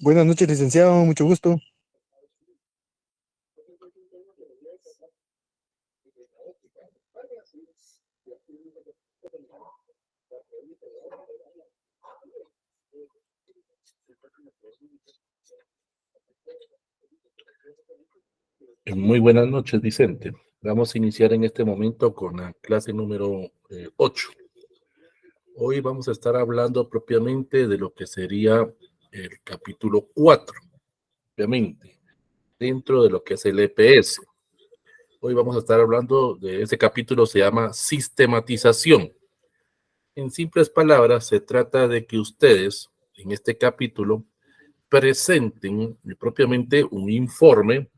Buenas noches, licenciado, mucho gusto. Muy buenas noches, Vicente. Vamos a iniciar en este momento con la clase número 8. Hoy vamos a estar hablando propiamente de lo que sería el capítulo 4, obviamente, dentro de lo que es el EPS. Hoy vamos a estar hablando de ese capítulo, se llama sistematización. En simples palabras, se trata de que ustedes, en este capítulo, presenten propiamente un informe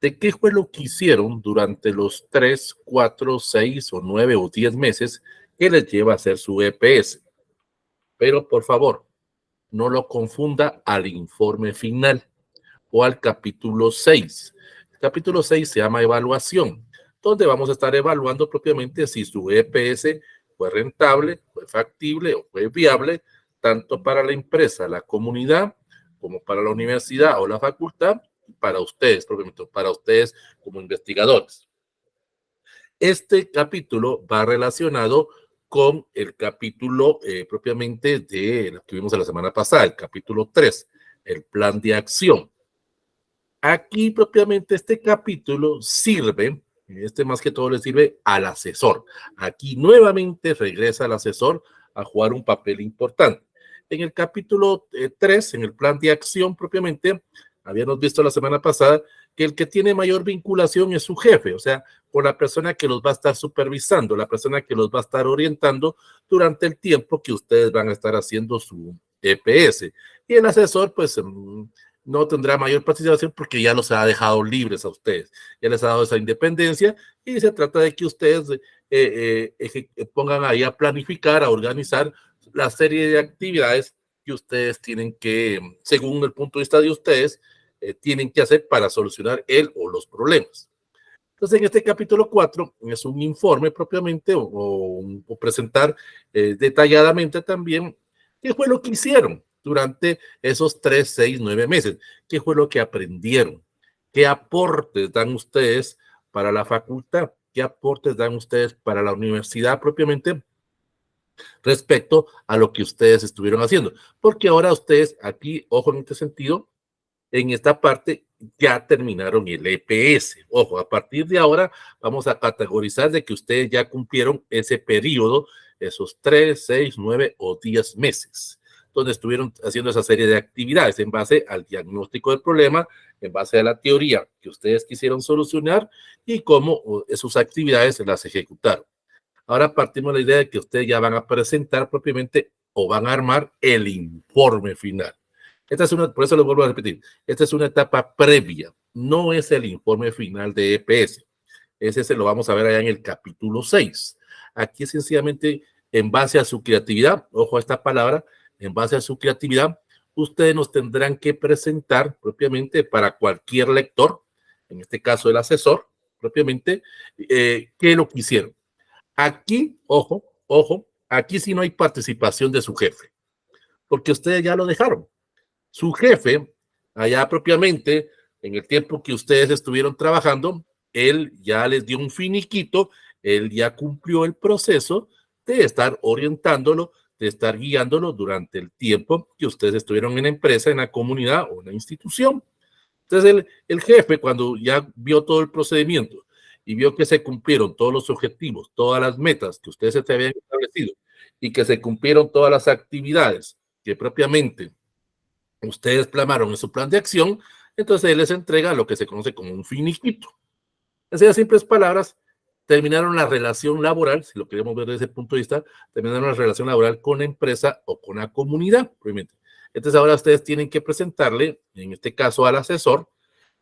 de qué fue lo que hicieron durante los 3, 4, 6 o 9 o 10 meses que les lleva a hacer su EPS. Pero por favor, no lo confunda al informe final o al capítulo 6. El capítulo 6 se llama evaluación, donde vamos a estar evaluando propiamente si su EPS fue rentable, fue factible o fue viable, tanto para la empresa, la comunidad, como para la universidad o la facultad, para ustedes, propiamente, para ustedes como investigadores. Este capítulo va relacionado con el capítulo propiamente de lo que vimos la semana pasada, el capítulo 3, el plan de acción. Aquí propiamente este capítulo sirve, más que todo le sirve al asesor. Aquí nuevamente regresa el asesor a jugar un papel importante. En el capítulo 3, en el plan de acción propiamente, habíamos visto la semana pasada que el que tiene mayor vinculación es su jefe, o sea, con la persona que los va a estar supervisando, la persona que los va a estar orientando durante el tiempo que ustedes van a estar haciendo su EPS. Y el asesor, pues, no tendrá mayor participación porque ya los ha dejado libres a ustedes, ya les ha dado esa independencia y se trata de que ustedes pongan ahí a planificar, a organizar la serie de actividades que ustedes tienen que, según el punto de vista de ustedes, tienen que hacer para solucionar el o los problemas. Entonces, en este capítulo 4 es un informe propiamente o presentar detalladamente también qué fue lo que hicieron durante esos 3, 6, 9 meses, qué fue lo que aprendieron, qué aportes dan ustedes para la facultad, qué aportes dan ustedes para la universidad propiamente respecto a lo que ustedes estuvieron haciendo. Porque ahora ustedes aquí, ojo en este sentido, en esta parte ya terminaron el EPS. Ojo, a partir de ahora vamos a categorizar de que ustedes ya cumplieron ese periodo, esos 3, 6, 9 o 10 meses, donde estuvieron haciendo esa serie de actividades en base al diagnóstico del problema, en base a la teoría que ustedes quisieron solucionar y cómo sus actividades las ejecutaron. Ahora partimos de la idea de que ustedes ya van a presentar propiamente o van a armar el informe final. Esta es una, por eso lo vuelvo a repetir, esta es una etapa previa, no es el informe final de EPS. Ese se lo vamos a ver allá en el capítulo 6. Aquí sencillamente, en base a su creatividad, ojo a esta palabra, en base a su creatividad, ustedes nos tendrán que presentar propiamente para cualquier lector, en este caso el asesor, propiamente, qué es lo que hicieron. Aquí, ojo, ojo, aquí sí no hay participación de su jefe, porque ustedes ya lo dejaron. Su jefe, allá propiamente, en el tiempo que ustedes estuvieron trabajando, él ya les dio un finiquito, él ya cumplió el proceso de estar orientándolo, de estar guiándolo durante el tiempo que ustedes estuvieron en la empresa, en la comunidad o en la institución. Entonces el jefe, cuando ya vio todo el procedimiento y vio que se cumplieron todos los objetivos, todas las metas que ustedes se habían establecido y que se cumplieron todas las actividades que propiamente ustedes plasmaron en su plan de acción, entonces él les entrega lo que se conoce como un finiquito. En esas simples palabras, terminaron la relación laboral, si lo queremos ver desde ese punto de vista, terminaron la relación laboral con la empresa o con la comunidad, obviamente. Entonces ahora ustedes tienen que presentarle, en este caso al asesor,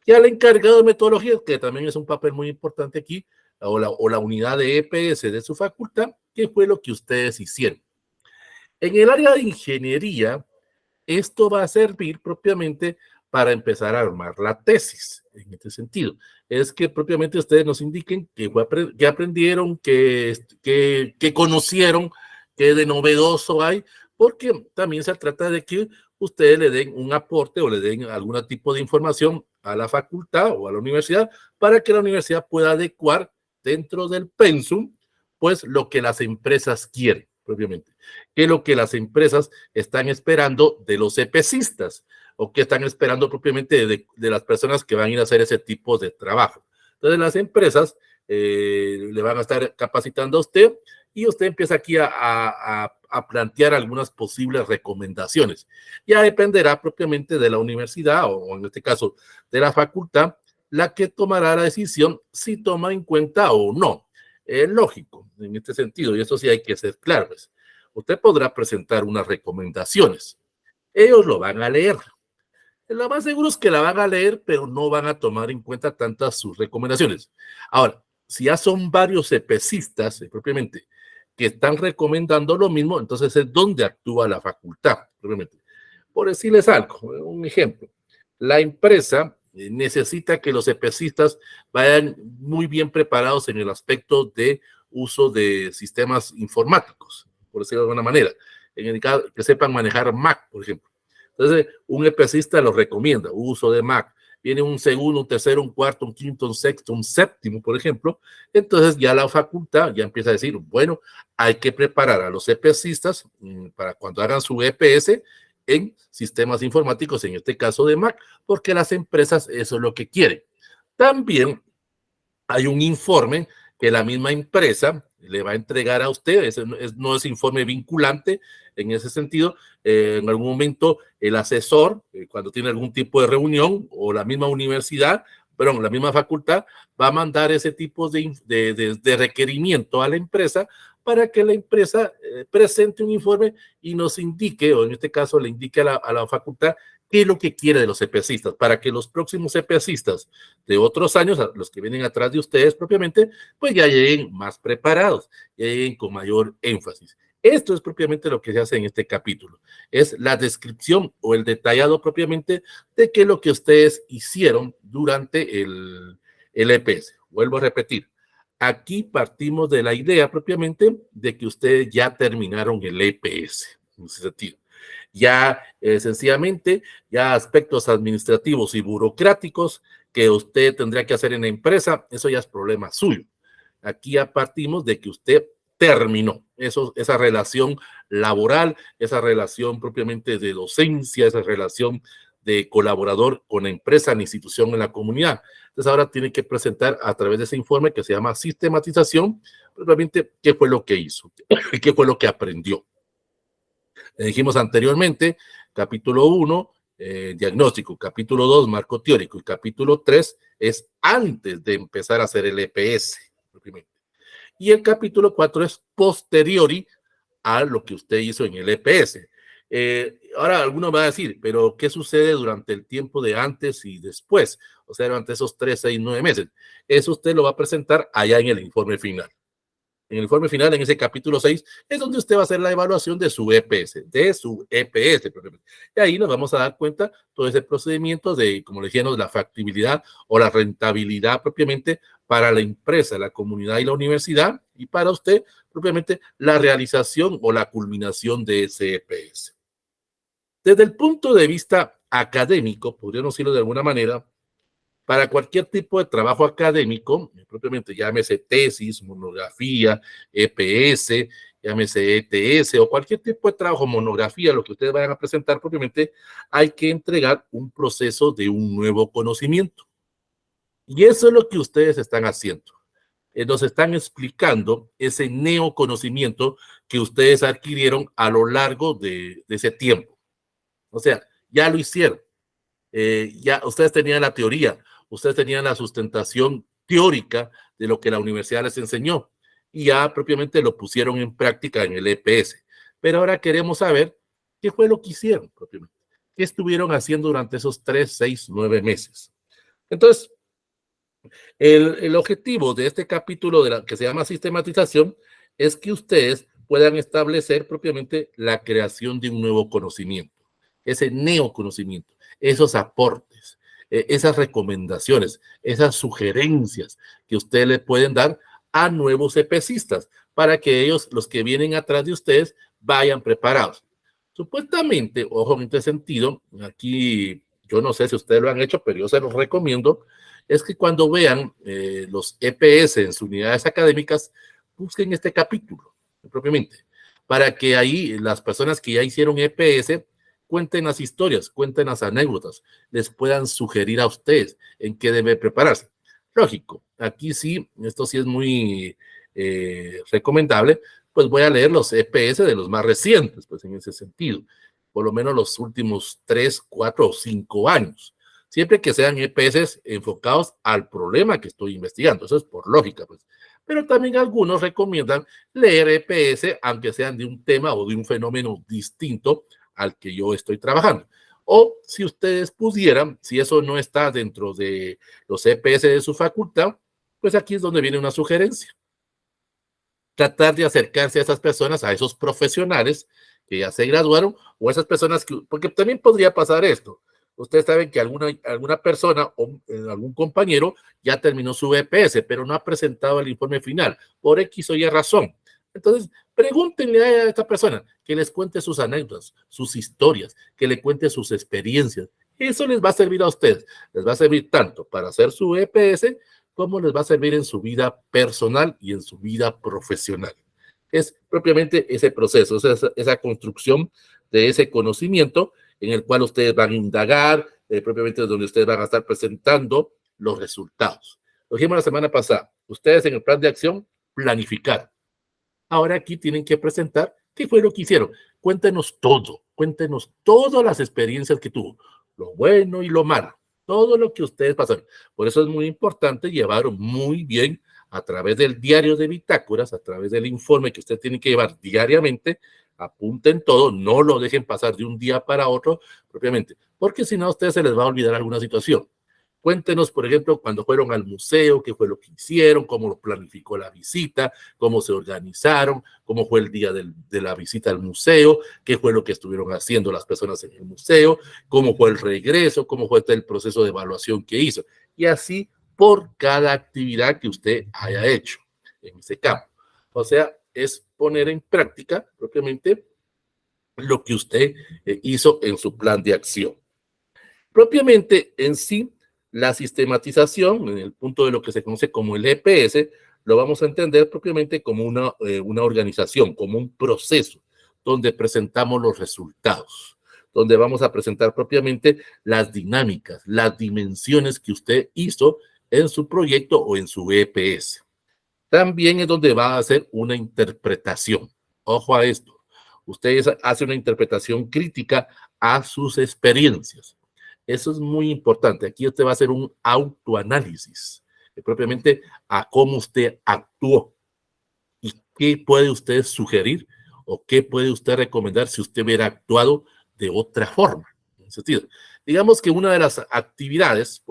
y al encargado de metodología, que también es un papel muy importante aquí, o la unidad de EPS de su facultad, qué fue lo que ustedes hicieron. En el área de ingeniería, esto va a servir propiamente para empezar a armar la tesis. En este sentido, es que propiamente ustedes nos indiquen qué aprendieron, qué conocieron, qué de novedoso hay, porque también se trata de que ustedes le den un aporte o le den algún tipo de información a la facultad o a la universidad para que la universidad pueda adecuar dentro del pensum, pues lo que las empresas quieren propiamente, que es lo que las empresas están esperando de los EPCistas o que están esperando propiamente de las personas que van a ir a hacer ese tipo de trabajo. Entonces las empresas le van a estar capacitando a usted y usted empieza aquí a plantear algunas posibles recomendaciones. Ya dependerá propiamente de la universidad o en este caso de la facultad la que tomará la decisión si toma en cuenta o no. Es lógico en este sentido y eso sí hay que ser claros. Usted podrá presentar unas recomendaciones. Ellos lo van a leer. Lo más seguro es que la van a leer, pero no van a tomar en cuenta tantas sus recomendaciones. Ahora, si ya son varios EPCistas, propiamente, que están recomendando lo mismo, entonces es donde actúa la facultad, propiamente. Por decirles algo, un ejemplo. La empresa necesita que los EPCistas vayan muy bien preparados en el aspecto de uso de sistemas informáticos, por decirlo de alguna manera, en el caso que sepan manejar Mac, por ejemplo. Entonces, un EPCista lo recomienda, uso de Mac. Viene un segundo, un tercero, un cuarto, un quinto, un sexto, un séptimo, por ejemplo. Entonces ya la facultad ya empieza a decir, bueno, hay que preparar a los EPCistas para cuando hagan su EPS en sistemas informáticos, en este caso de Mac, porque las empresas eso es lo que quieren. También hay un informe que la misma empresa le va a entregar a usted, no es informe vinculante en ese sentido. En algún momento el asesor, cuando tiene algún tipo de reunión, o la misma universidad, perdón, la misma facultad, va a mandar ese tipo de requerimiento a la empresa para que la empresa presente un informe y nos indique, o en este caso le indique a la facultad, qué es lo que quiere de los EPCistas, para que los próximos EPCistas de otros años, los que vienen atrás de ustedes propiamente, pues ya lleguen más preparados, ya lleguen con mayor énfasis. Esto es propiamente lo que se hace en este capítulo. Es la descripción o el detallado propiamente de qué es lo que ustedes hicieron durante el EPS. Vuelvo a repetir. Aquí partimos de la idea propiamente de que ustedes ya terminaron el EPS, en ese sentido. Ya sencillamente, ya aspectos administrativos y burocráticos que usted tendría que hacer en la empresa, eso ya es problema suyo. Aquí ya partimos de que usted terminó esa relación laboral, esa relación propiamente de docencia, esa relación de colaborador con la empresa, la institución en la comunidad. Entonces ahora tiene que presentar a través de ese informe que se llama sistematización, propiamente qué fue lo que hizo, qué fue lo que aprendió. Dijimos anteriormente, capítulo 1, diagnóstico, capítulo 2, marco teórico y capítulo 3 es antes de empezar a hacer el EPS. Y el capítulo 4 es posteriori a lo que usted hizo en el EPS. Ahora alguno va a decir, pero ¿qué sucede durante el tiempo de antes y después? O sea, durante esos 3, 6, 9 meses. Eso usted lo va a presentar allá en el informe final. En el informe final, en ese capítulo 6, es donde usted va a hacer la evaluación de su EPS, Y ahí nos vamos a dar cuenta todo ese procedimiento de, como le decíamos, la factibilidad o la rentabilidad propiamente para la empresa, la comunidad y la universidad, y para usted propiamente la realización o la culminación de ese EPS. Desde el punto de vista académico, podríamos decirlo de alguna manera, para cualquier tipo de trabajo académico, propiamente llámese tesis, monografía, EPS, llámese ETS o cualquier tipo de trabajo, monografía, lo que ustedes vayan a presentar propiamente, hay que entregar un proceso de un nuevo conocimiento. Y eso es lo que ustedes están haciendo. Nos están explicando ese neoconocimiento que ustedes adquirieron a lo largo de ese tiempo. O sea, ya lo hicieron. Ya ustedes tenían la teoría, ustedes tenían la sustentación teórica de lo que la universidad les enseñó y ya propiamente lo pusieron en práctica en el EPS. Pero ahora queremos saber qué fue lo que hicieron propiamente, qué estuvieron haciendo durante esos 3, 6, 9 meses. Entonces, el objetivo de este capítulo que se llama sistematización es que ustedes puedan establecer propiamente la creación de un nuevo conocimiento. ese neoconocimiento, esos aportes, esas recomendaciones, esas sugerencias que ustedes le pueden dar a nuevos EPCistas para que ellos, los que vienen atrás de ustedes, vayan preparados. Supuestamente, ojo en este sentido, aquí yo no sé si ustedes lo han hecho, pero yo se los recomiendo, es que cuando vean los EPS en sus unidades académicas, busquen este capítulo propiamente, para que ahí las personas que ya hicieron EPS cuenten las historias, cuenten las anécdotas, les puedan sugerir a ustedes en qué debe prepararse. Lógico, aquí sí, esto sí es muy recomendable, pues voy a leer los EPS de los más recientes, pues en ese sentido, por lo menos los últimos 3, 4 o 5 años, siempre que sean EPS enfocados al problema que estoy investigando, eso es por lógica, pues. Pero también algunos recomiendan leer EPS, aunque sean de un tema o de un fenómeno distinto al que yo estoy trabajando. O si ustedes pudieran, si eso no está dentro de los EPS de su facultad, pues aquí es donde viene una sugerencia. Tratar de acercarse a esas personas, a esos profesionales que ya se graduaron, o a esas personas que, porque también podría pasar esto. Ustedes saben que alguna persona o algún compañero ya terminó su EPS, pero no ha presentado el informe final, por X o Y razón. Entonces, pregúntenle a esta persona que les cuente sus anécdotas, sus historias, que le cuente sus experiencias. Eso les va a servir a ustedes. Les va a servir tanto para hacer su EPS como les va a servir en su vida personal y en su vida profesional. Es propiamente ese proceso, esa construcción de ese conocimiento en el cual ustedes van a indagar, propiamente donde ustedes van a estar presentando los resultados. Lo dijimos la semana pasada, ustedes en el plan de acción planificar. Ahora aquí tienen que presentar qué fue lo que hicieron. Cuéntenos todas las experiencias que tuvo, lo bueno y lo malo, todo lo que ustedes pasaron. Por eso es muy importante llevar muy bien a través del diario de bitácoras, a través del informe que usted tiene que llevar diariamente, apunten todo, no lo dejen pasar de un día para otro propiamente, porque si no a ustedes se les va a olvidar alguna situación. Cuéntenos, por ejemplo, cuando fueron al museo, qué fue lo que hicieron, cómo lo planificó la visita, cómo se organizaron, cómo fue el día de la visita al museo, qué fue lo que estuvieron haciendo las personas en el museo, cómo fue el regreso, cómo fue el proceso de evaluación que hizo. Y así por cada actividad que usted haya hecho en ese campo. O sea, es poner en práctica propiamente lo que usted hizo en su plan de acción. Propiamente en sí, la sistematización, en el punto de lo que se conoce como el EPS, lo vamos a entender propiamente como una organización, como un proceso donde presentamos los resultados, donde vamos a presentar propiamente las dinámicas, las dimensiones que usted hizo en su proyecto o en su EPS. También es donde va a hacer una interpretación. Ojo a esto. Usted hace una interpretación crítica a sus experiencias. Eso es muy importante. Aquí usted va a hacer un autoanálisis, propiamente a cómo usted actuó y qué puede usted sugerir o qué puede usted recomendar si usted hubiera actuado de otra forma. En ese sentido, digamos que una de las actividades,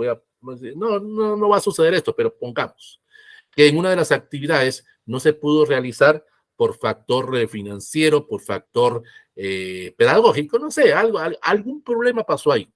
no va a suceder esto, pero pongamos que en una de las actividades no se pudo realizar por factor financiero, por factor pedagógico, no sé, algún problema pasó ahí.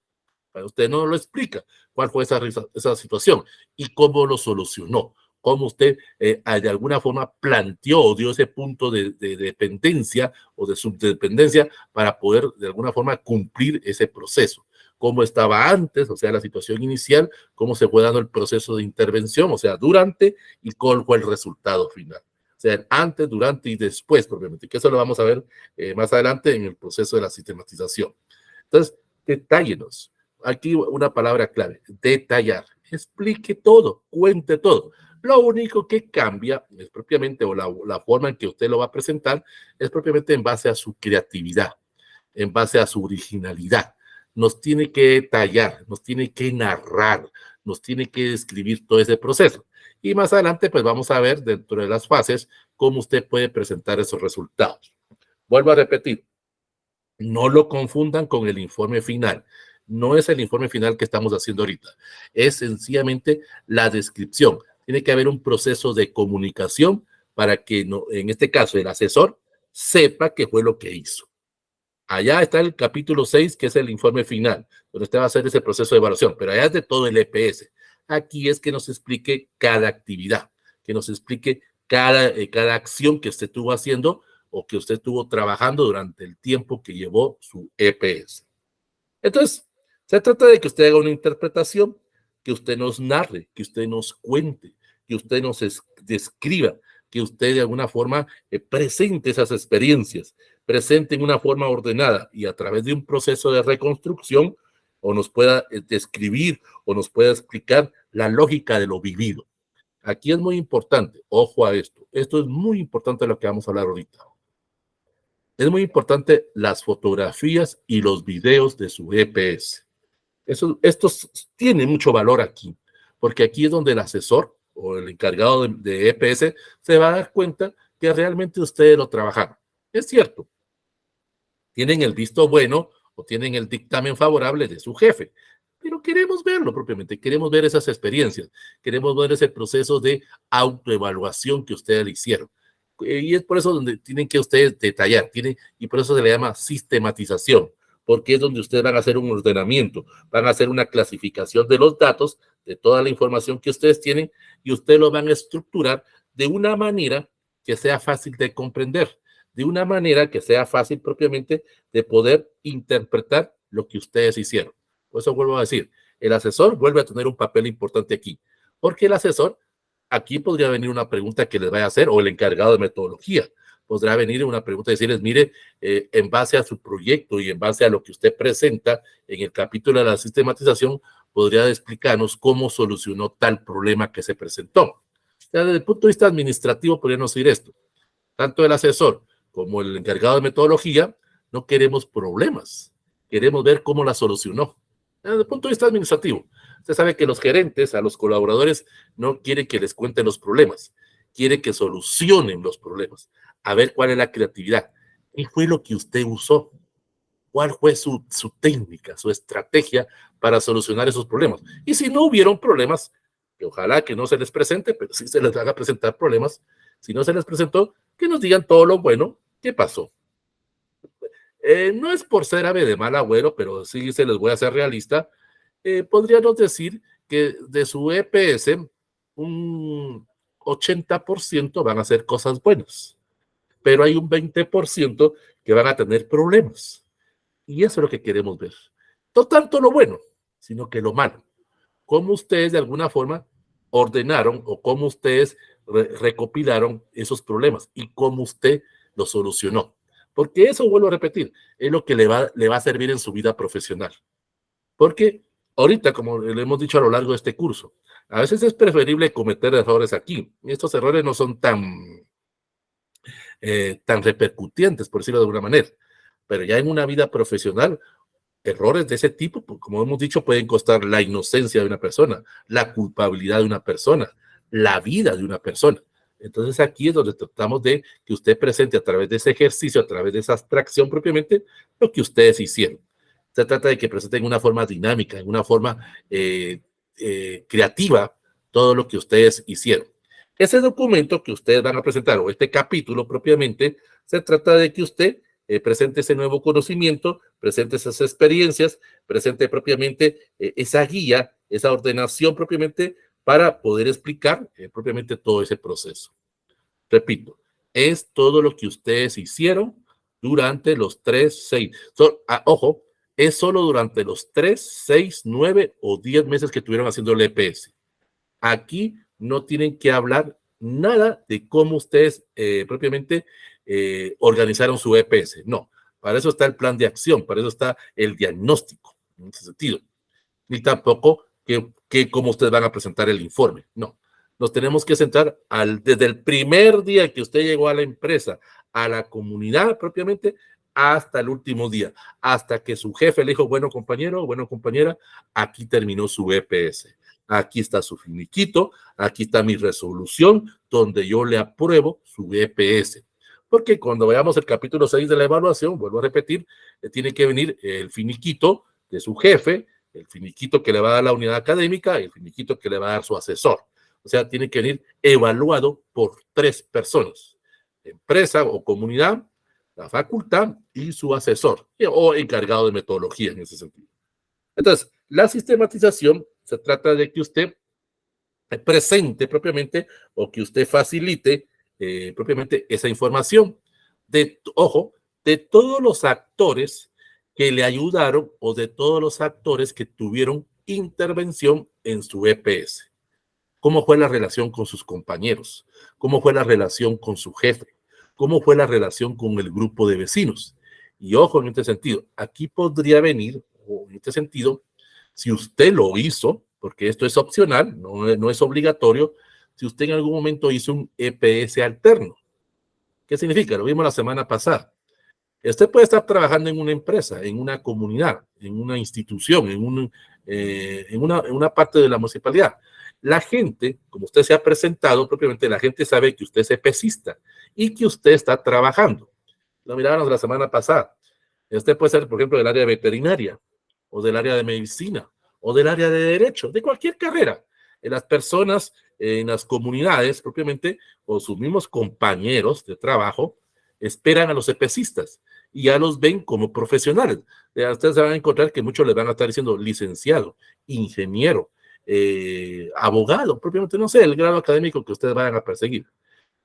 Usted no lo explica cuál fue esa situación y cómo lo solucionó, cómo usted de alguna forma planteó o dio ese punto de dependencia o de subdependencia para poder de alguna forma cumplir ese proceso. Cómo estaba antes, o sea, la situación inicial, cómo se fue dando el proceso de intervención, o sea, durante y cuál fue el resultado final. O sea, antes, durante y después, propiamente, que eso lo vamos a ver más adelante en el proceso de la sistematización. Entonces, detállenos. Aquí una palabra clave, detallar. Explique todo, cuente todo. Lo único que cambia es propiamente, o la forma en que usted lo va a presentar, es propiamente en base a su creatividad, en base a su originalidad. Nos tiene que detallar, nos tiene que narrar, nos tiene que describir todo ese proceso. Y más adelante, pues vamos a ver dentro de las fases cómo usted puede presentar esos resultados. Vuelvo a repetir, no lo confundan con el informe final. No es el informe final que estamos haciendo ahorita. Es sencillamente la descripción. Tiene que haber un proceso de comunicación para que, en este caso, el asesor sepa qué fue lo que hizo. Allá está el capítulo 6, que es el informe final, donde usted va a hacer ese proceso de evaluación, pero allá es de todo el EPS. Aquí es que nos explique cada actividad, que nos explique cada acción que usted estuvo haciendo o que usted estuvo trabajando durante el tiempo que llevó su EPS. Entonces, se trata de que usted haga una interpretación, que usted nos narre, que usted nos cuente, que usted nos describa, que usted de alguna forma presente esas experiencias, presente en una forma ordenada y a través de un proceso de reconstrucción o nos pueda describir o nos pueda explicar la lógica de lo vivido. Aquí es muy importante, ojo a esto es muy importante lo que vamos a hablar ahorita. Es muy importante las fotografías y los videos de su EPS. Estos tienen mucho valor aquí, porque aquí es donde el asesor o el encargado de EPS se va a dar cuenta que realmente ustedes lo trabajaron. Es cierto, tienen el visto bueno o tienen el dictamen favorable de su jefe, pero queremos verlo propiamente, queremos ver esas experiencias, queremos ver ese proceso de autoevaluación que ustedes le hicieron. Y es por eso donde tienen que ustedes detallar, y por eso se le llama sistematización, porque es donde ustedes van a hacer un ordenamiento, van a hacer una clasificación de los datos, de toda la información que ustedes tienen, y ustedes lo van a estructurar de una manera que sea fácil de comprender, de una manera que sea fácil propiamente de poder interpretar lo que ustedes hicieron. Por eso vuelvo a decir, el asesor vuelve a tener un papel importante aquí, porque el asesor, aquí podría venir una pregunta que les vaya a hacer, o el encargado de metodología, podrá venir una pregunta y decirles, mire, en base a su proyecto y en base a lo que usted presenta en el capítulo de la sistematización, podría explicarnos cómo solucionó tal problema que se presentó. O sea, desde el punto de vista administrativo podríamos decir esto, tanto el asesor como el encargado de metodología, no queremos problemas, queremos ver cómo la solucionó. Desde el punto de vista administrativo, usted sabe que los gerentes, a los colaboradores, no quieren que les cuenten los problemas, quieren que solucionen los problemas, a ver cuál es la creatividad. ¿Qué fue lo que usted usó? ¿Cuál fue su técnica, su estrategia para solucionar esos problemas? Y si no hubieron problemas, que ojalá que no se les presente, pero sí se les haga presentar problemas, si no se les presentó, que nos digan todo lo bueno que pasó. No es por ser ave de mal agüero, pero sí se les voy a hacer realista. Podríamos decir que de su EPS, un 80% van a hacer cosas buenas, pero hay un 20% que van a tener problemas. Y eso es lo que queremos ver. No tanto lo bueno, sino que lo malo. Cómo ustedes de alguna forma ordenaron o cómo ustedes recopilaron esos problemas y cómo usted los solucionó. Porque eso, vuelvo a repetir, es lo que le va a servir en su vida profesional. Porque ahorita, como le hemos dicho a lo largo de este curso, a veces es preferible cometer errores aquí. Estos errores no son tan repercutientes, por decirlo de alguna manera. Pero ya en una vida profesional, errores de ese tipo, como hemos dicho, pueden costar la inocencia de una persona, la culpabilidad de una persona, la vida de una persona. Entonces aquí es donde tratamos de que usted presente a través de ese ejercicio, a través de esa abstracción propiamente, lo que ustedes hicieron. Se trata de que presenten en una forma dinámica, en una forma creativa, todo lo que ustedes hicieron. Ese documento que ustedes van a presentar, o este capítulo propiamente, se trata de que usted presente ese nuevo conocimiento, presente esas experiencias, presente propiamente esa guía, esa ordenación propiamente para poder explicar propiamente todo ese proceso. Repito, es todo lo que ustedes hicieron durante los 3, 6, ojo, es solo durante los 3, 6, 9 o 10 meses que estuvieron haciendo el EPS. Aquí no tienen que hablar nada de cómo ustedes propiamente organizaron su EPS. No, para eso está el plan de acción, para eso está el diagnóstico, en ese sentido. Ni tampoco que cómo ustedes van a presentar el informe. No, nos tenemos que centrar desde el primer día que usted llegó a la empresa, a la comunidad propiamente, hasta el último día, hasta que su jefe le dijo, bueno compañero, bueno compañera, aquí terminó su EPS. Aquí está su finiquito, aquí está mi resolución, donde yo le apruebo su EPS. Porque cuando veamos el capítulo 6 de la evaluación, vuelvo a repetir, tiene que venir el finiquito de su jefe, el finiquito que le va a dar la unidad académica y el finiquito que le va a dar su asesor. O sea, tiene que venir evaluado por 3 personas. Empresa o comunidad, la facultad y su asesor o encargado de metodología en ese sentido. Entonces, la sistematización se trata de que usted presente propiamente o que usted facilite propiamente esa información ojo, de todos los actores que le ayudaron o de todos los actores que tuvieron intervención en su EPS. ¿Cómo fue la relación con sus compañeros? ¿Cómo fue la relación con su jefe? ¿Cómo fue la relación con el grupo de vecinos? Y ojo en este sentido, aquí podría venir, o en este sentido, si usted lo hizo, porque esto es opcional, no es obligatorio, si usted en algún momento hizo un EPS alterno. ¿Qué significa? Lo vimos la semana pasada. Usted puede estar trabajando en una empresa, en una comunidad, en una institución, en una parte de la municipalidad. La gente, como usted se ha presentado propiamente, la gente sabe que usted es EPSista y que usted está trabajando. Lo mirábamos la semana pasada. Usted puede ser, por ejemplo, del área de veterinaria, o del área de medicina, o del área de derecho, de cualquier carrera. Las personas en las comunidades, propiamente, o sus mismos compañeros de trabajo, esperan a los EPSistas y ya los ven como profesionales. Ustedes se van a encontrar que muchos les van a estar diciendo licenciado, ingeniero, abogado, propiamente, no sé, el grado académico que ustedes vayan a perseguir.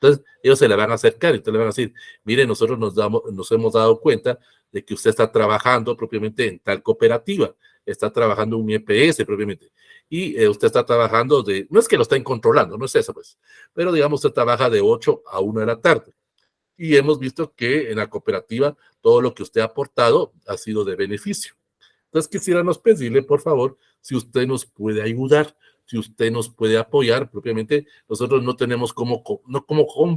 Entonces, ellos se le van a acercar y ustedes le van a decir, mire, nosotros nos hemos dado cuenta de que usted está trabajando propiamente en tal cooperativa, está trabajando un EPS propiamente, y usted está trabajando no es que lo estén controlando, no es eso pues, pero digamos, usted trabaja de 8 a 1 de la tarde, y hemos visto que en la cooperativa todo lo que usted ha aportado ha sido de beneficio. Entonces, quisiéramos pedirle, por favor, si usted nos puede ayudar, si usted nos puede apoyar, propiamente nosotros no tenemos cómo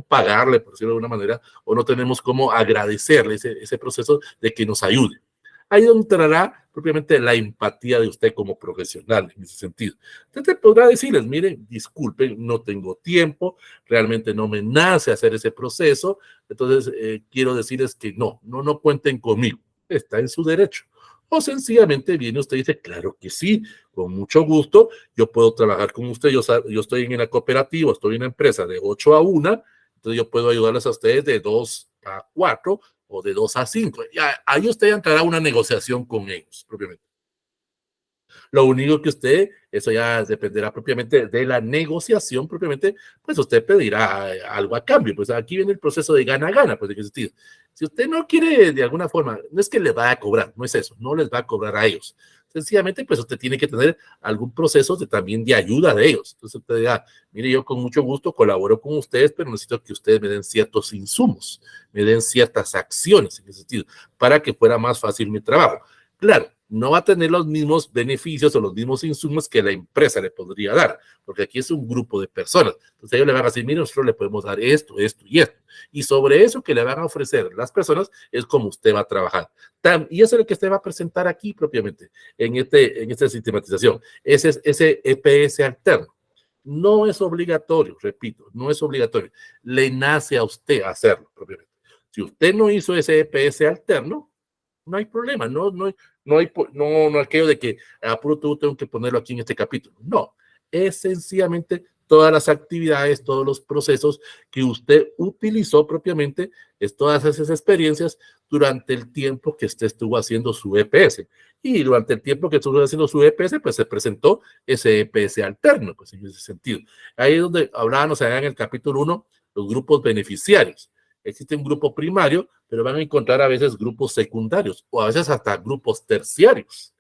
pagarle, por decirlo de alguna manera, o no tenemos cómo agradecerle ese proceso de que nos ayude. Ahí donde entrará propiamente la empatía de usted como profesional en ese sentido. Usted podrá decirles, miren, disculpen, no tengo tiempo, realmente no me nace hacer ese proceso, entonces quiero decirles que no cuenten conmigo, está en su derecho. O sencillamente viene usted y dice, claro que sí, con mucho gusto, yo puedo trabajar con usted, yo estoy en la cooperativa, estoy en una empresa de 8 a 1, entonces yo puedo ayudarles a ustedes de 2 a 4 o de 2 a 5. Ahí usted entrará a una negociación con ellos, propiamente. Lo único que usted, eso ya dependerá propiamente de la negociación, propiamente, pues usted pedirá algo a cambio. Pues aquí viene el proceso de gana-gana, pues en qué sentido. Si usted no quiere de alguna forma, no es que le va a cobrar, no es eso, no les va a cobrar a ellos. Sencillamente, pues usted tiene que tener algún proceso también de ayuda de ellos. Entonces usted diga, mire, yo con mucho gusto colaboro con ustedes, pero necesito que ustedes me den ciertos insumos, me den ciertas acciones en ese sentido, para que fuera más fácil mi trabajo. Claro, no va a tener los mismos beneficios o los mismos insumos que la empresa le podría dar, porque aquí es un grupo de personas. Entonces ellos le van a decir, mire, nosotros le podemos dar esto y esto. Y sobre eso que le van a ofrecer las personas es como usted va a trabajar. Y eso es lo que usted va a presentar aquí propiamente, en esta sistematización. Ese EPS alterno. No es obligatorio, repito, no es obligatorio. Le nace a usted hacerlo propiamente. Si usted no hizo ese EPS alterno, no hay problema, no hay aquello de que puro tú tengo que ponerlo aquí en este capítulo. No, es sencillamente todas las actividades, todos los procesos que usted utilizó propiamente, es todas esas experiencias durante el tiempo que usted estuvo haciendo su EPS. Y durante el tiempo que estuvo haciendo su EPS, pues se presentó ese EPS alterno, pues en ese sentido. Ahí es donde hablábamos allá en el capítulo 1, los grupos beneficiarios. Existe un grupo primario, pero van a encontrar a veces grupos secundarios o a veces hasta grupos terciarios.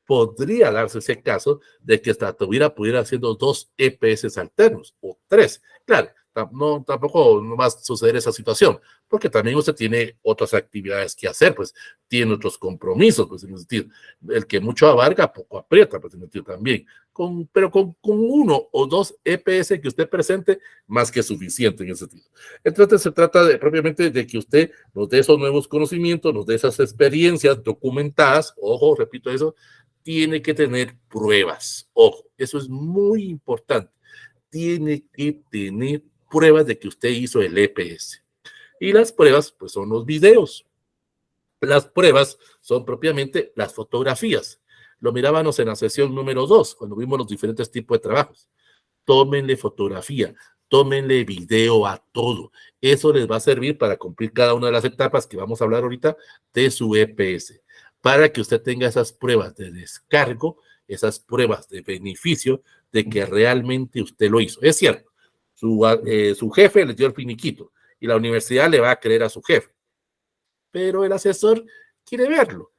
Podría darse ese caso de que hasta pudiera haciendo 2 EPS alternos o 3. Claro, tampoco no va a suceder esa situación, porque también usted tiene otras actividades que hacer, pues tiene otros compromisos, pues en el sentido, el que mucho abarca, poco aprieta, pues en el sentido también. Pero con 1 o 2 EPS que usted presente, más que suficiente en ese sentido. Entonces se trata propiamente de que usted nos dé esos nuevos conocimientos, nos dé esas experiencias documentadas, ojo, repito eso, tiene que tener pruebas, ojo, eso es muy importante, tiene que tener pruebas de que usted hizo el EPS. Y las pruebas, pues son los videos. Las pruebas son propiamente las fotografías. Lo mirábamos en la sesión número 2, cuando vimos los diferentes tipos de trabajos. Tómenle fotografía, tómenle video a todo. Eso les va a servir para cumplir cada una de las etapas que vamos a hablar ahorita de su EPS, para que usted tenga esas pruebas de descargo, esas pruebas de beneficio de que realmente usted lo hizo. Es cierto, su jefe les dio el finiquito y la universidad le va a creer a su jefe, pero el asesor quiere verlo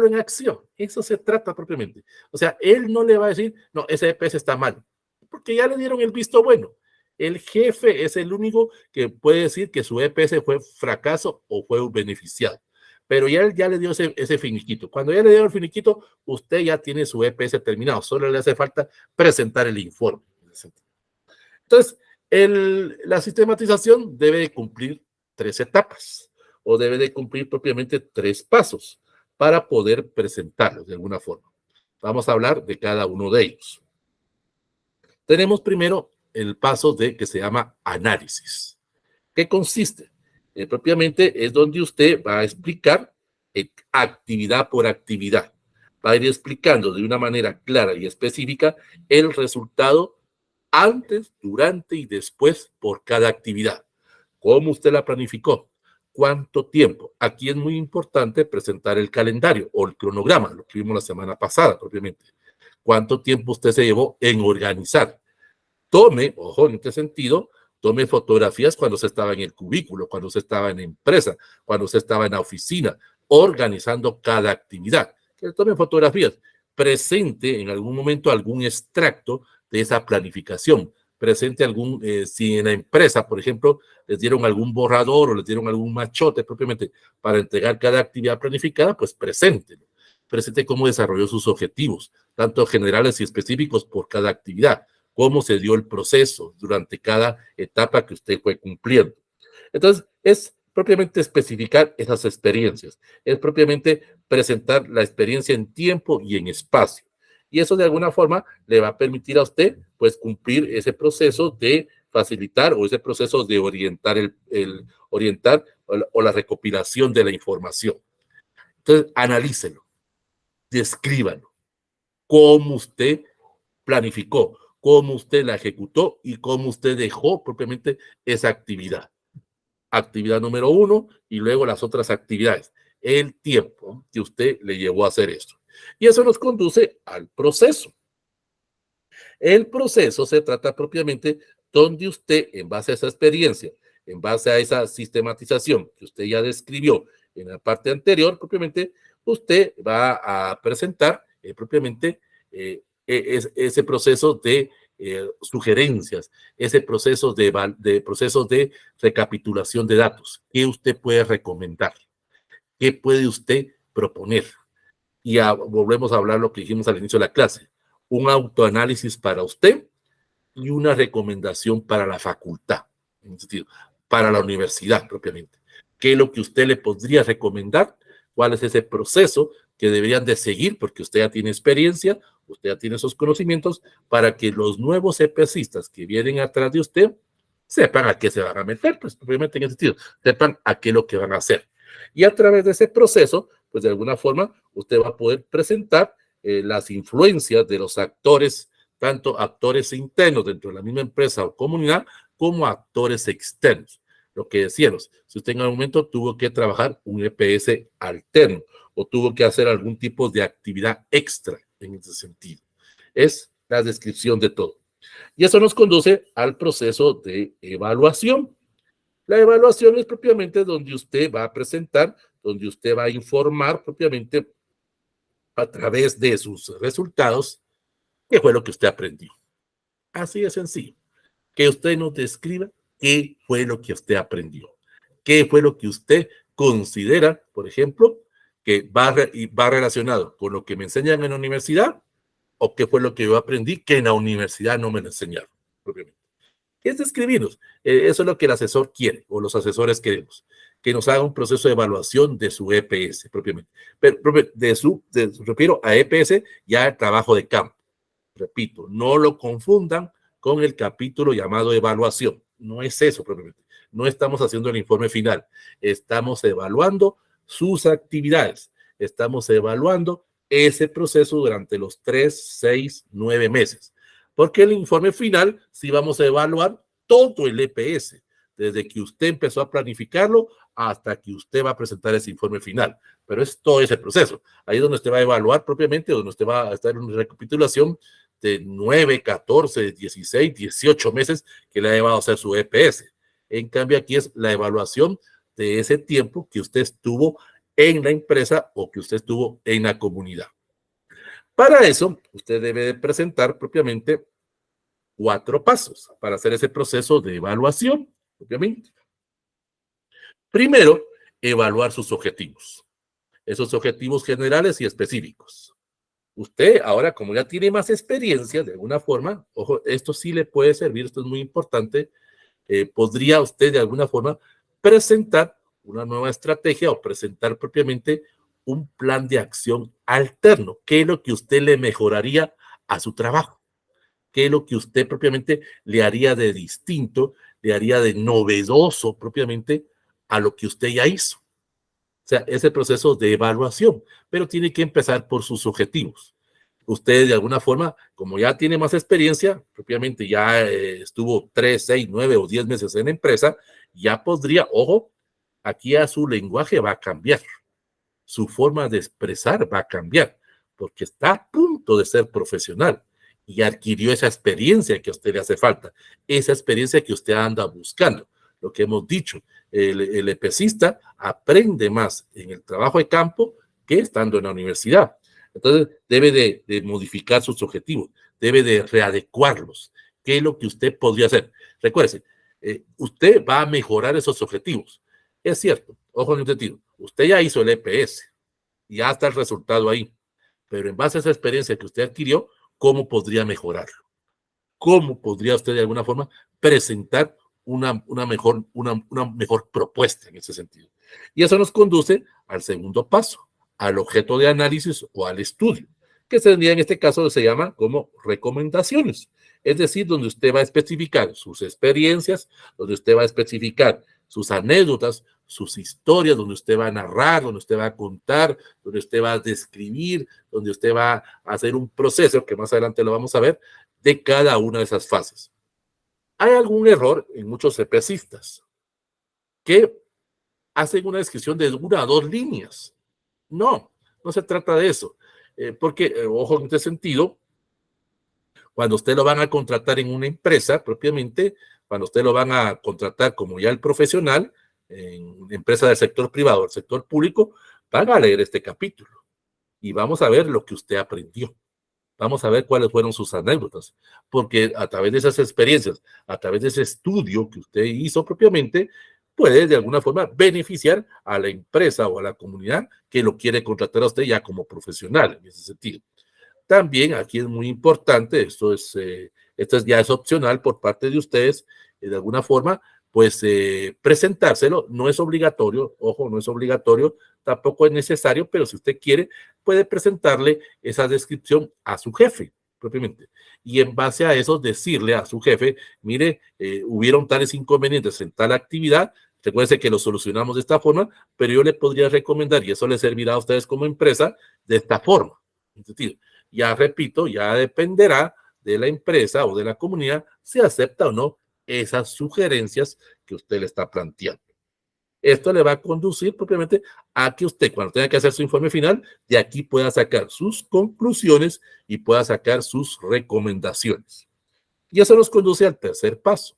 en acción. Eso se trata propiamente. O sea, él no le va a decir, no, ese EPS está mal, porque ya le dieron el visto bueno. El jefe es el único que puede decir que su EPS fue fracaso o fue un beneficiado. Pero ya él ya le dio ese finiquito. Cuando ya le dio el finiquito, usted ya tiene su EPS terminado. Solo le hace falta presentar el informe. Entonces, la sistematización debe de cumplir 3 etapas o debe de cumplir propiamente 3 pasos para poder presentarlos de alguna forma. Vamos a hablar de cada uno de ellos. Tenemos primero el paso que se llama análisis. ¿Qué consiste? Propiamente es donde usted va a explicar actividad por actividad. Va a ir explicando de una manera clara y específica el resultado antes, durante y después por cada actividad. ¿Cómo usted la planificó? ¿Cuánto tiempo? Aquí es muy importante presentar el calendario o el cronograma, lo que vimos la semana pasada propiamente. ¿Cuánto tiempo usted se llevó en organizar? Tome, ojo, en este sentido, tome fotografías cuando se estaba en el cubículo, cuando se estaba en la empresa, cuando se estaba en la oficina, organizando cada actividad. Que tome fotografías. Presente en algún momento algún extracto de esa planificación. Presente si en la empresa, por ejemplo, les dieron algún borrador o les dieron algún machote propiamente para entregar cada actividad planificada, pues preséntelo. Presente cómo desarrolló sus objetivos, tanto generales y específicos por cada actividad, cómo se dio el proceso durante cada etapa que usted fue cumpliendo. Entonces, es propiamente especificar esas experiencias, es propiamente presentar la experiencia en tiempo y en espacio. Y eso de alguna forma le va a permitir a usted, pues, cumplir ese proceso de facilitar o ese proceso de orientar orientar o la recopilación de la información. Entonces, analícelo, descríbalo, cómo usted planificó, cómo usted la ejecutó y cómo usted dejó propiamente esa actividad. Actividad número 1 y luego las otras actividades. El tiempo que usted le llevó a hacer esto. Y eso nos conduce al proceso. El proceso se trata propiamente donde usted, en base a esa experiencia, en base a esa sistematización que usted ya describió en la parte anterior, propiamente, usted va a presentar propiamente ese proceso de sugerencias, ese proceso procesos de recapitulación de datos. ¿Qué usted puede recomendar? ¿Qué puede usted proponer? Y volvemos a hablar lo que dijimos al inicio de la clase. Un autoanálisis para usted y una recomendación para la facultad, en ese sentido, para la universidad propiamente. ¿Qué es lo que usted le podría recomendar? ¿Cuál es ese proceso que deberían de seguir? Porque usted ya tiene experiencia, usted ya tiene esos conocimientos para que los nuevos EPSistas que vienen atrás de usted sepan a qué se van a meter, pues propiamente en ese sentido, sepan a qué es lo que van a hacer. Y a través de ese proceso, pues de alguna forma, usted va a poder presentar las influencias de los actores, tanto actores internos dentro de la misma empresa o comunidad, como actores externos. Lo que decíamos, si usted en algún momento tuvo que trabajar un EPS alterno o tuvo que hacer algún tipo de actividad extra en ese sentido. Es la descripción de todo. Y eso nos conduce al proceso de evaluación. La evaluación es propiamente donde usted va a presentar, donde usted va a informar propiamente a través de sus resultados qué fue lo que usted aprendió. Así de sencillo. Que usted nos describa qué fue lo que usted aprendió. Qué fue lo que usted considera, por ejemplo, que va relacionado con lo que me enseñan en la universidad o qué fue lo que yo aprendí que en la universidad no me lo enseñaron, propiamente. Es describirnos. Eso es lo que el asesor quiere o los asesores queremos, que nos haga un proceso de evaluación de su EPS propiamente. Pero refiero a EPS ya el trabajo de campo. Repito, no lo confundan con el capítulo llamado evaluación. No es eso propiamente. No estamos haciendo el informe final. Estamos evaluando sus actividades. Estamos evaluando ese proceso durante los 3, 6, 9 meses. Porque el informe final sí vamos a evaluar todo el EPS, desde que usted empezó a planificarlo hasta que usted va a presentar ese informe final. Pero es todo ese proceso. Ahí es donde usted va a evaluar propiamente, donde usted va a estar en una recapitulación de 9, 14, 16, 18 meses que le ha llevado a hacer su EPS. En cambio, aquí es la evaluación de ese tiempo que usted estuvo en la empresa o que usted estuvo en la comunidad. Para eso, usted debe presentar propiamente 4 pasos para hacer ese proceso de evaluación, propiamente. Primero, evaluar sus objetivos, esos objetivos generales y específicos. Usted ahora, como ya tiene más experiencia, de alguna forma, ojo, esto sí le puede servir, esto es muy importante, podría usted de alguna forma presentar una nueva estrategia o presentar propiamente un plan de acción alterno. ¿Qué es lo que usted le mejoraría a su trabajo? ¿Qué es lo que usted propiamente le haría de distinto, le haría de novedoso propiamente a lo que usted ya hizo? O sea, ese proceso de evaluación, pero tiene que empezar por sus objetivos. Usted de alguna forma, como ya tiene más experiencia, propiamente ya estuvo 3, 6, 9 o 10 meses en la empresa, ya podría, ojo, aquí a su lenguaje va a cambiar, su forma de expresar va a cambiar, porque está a punto de ser profesional y adquirió esa experiencia que a usted le hace falta, esa experiencia que usted anda buscando. Lo que hemos dicho, el EPCista aprende más en el trabajo de campo que estando en la universidad. Entonces, debe de modificar sus objetivos, debe de readecuarlos. ¿Qué es lo que usted podría hacer? Recuérdese, usted va a mejorar esos objetivos. Es cierto, ojo en el sentido, usted ya hizo el EPS, ya está el resultado ahí, pero en base a esa experiencia que usted adquirió, ¿cómo podría mejorarlo? ¿Cómo podría usted de alguna forma presentar una mejor propuesta en ese sentido? Y eso nos conduce al segundo paso, al objeto de análisis o al estudio, que sería en este caso se llama como recomendaciones, es decir, donde usted va a especificar sus experiencias, donde usted va a especificar sus anécdotas, sus historias, donde usted va a narrar, donde usted va a contar, donde usted va a describir, donde usted va a hacer un proceso, que más adelante lo vamos a ver, de cada una de esas fases. Hay algún error en muchos CPCistas que hacen una descripción de 1 a 2 líneas. No, no se trata de eso. Porque, ojo en este sentido, cuando usted lo van a contratar en una empresa propiamente, cuando usted lo van a contratar como ya el profesional, en una empresa del sector privado, del sector público, van a leer este capítulo y vamos a ver lo que usted aprendió. Vamos a ver cuáles fueron sus anécdotas, porque a través de esas experiencias, a través de ese estudio que usted hizo propiamente, puede de alguna forma beneficiar a la empresa o a la comunidad que lo quiere contratar a usted ya como profesional en ese sentido. También aquí es muy importante, esto ya es opcional por parte de ustedes, de alguna forma, pues presentárselo, no es obligatorio, ojo, no es obligatorio, tampoco es necesario, pero si usted quiere, puede presentarle esa descripción a su jefe, propiamente. Y en base a eso, decirle a su jefe, mire, hubieron tales inconvenientes en tal actividad, recuerde que lo solucionamos de esta forma, pero yo le podría recomendar, y eso le servirá a ustedes como empresa, de esta forma. ¿En sentido? Ya repito, ya dependerá de la empresa o de la comunidad si acepta o no esas sugerencias que usted le está planteando. Esto le va a conducir propiamente a que usted, cuando tenga que hacer su informe final, de aquí pueda sacar sus conclusiones y pueda sacar sus recomendaciones. Y eso nos conduce al tercer paso,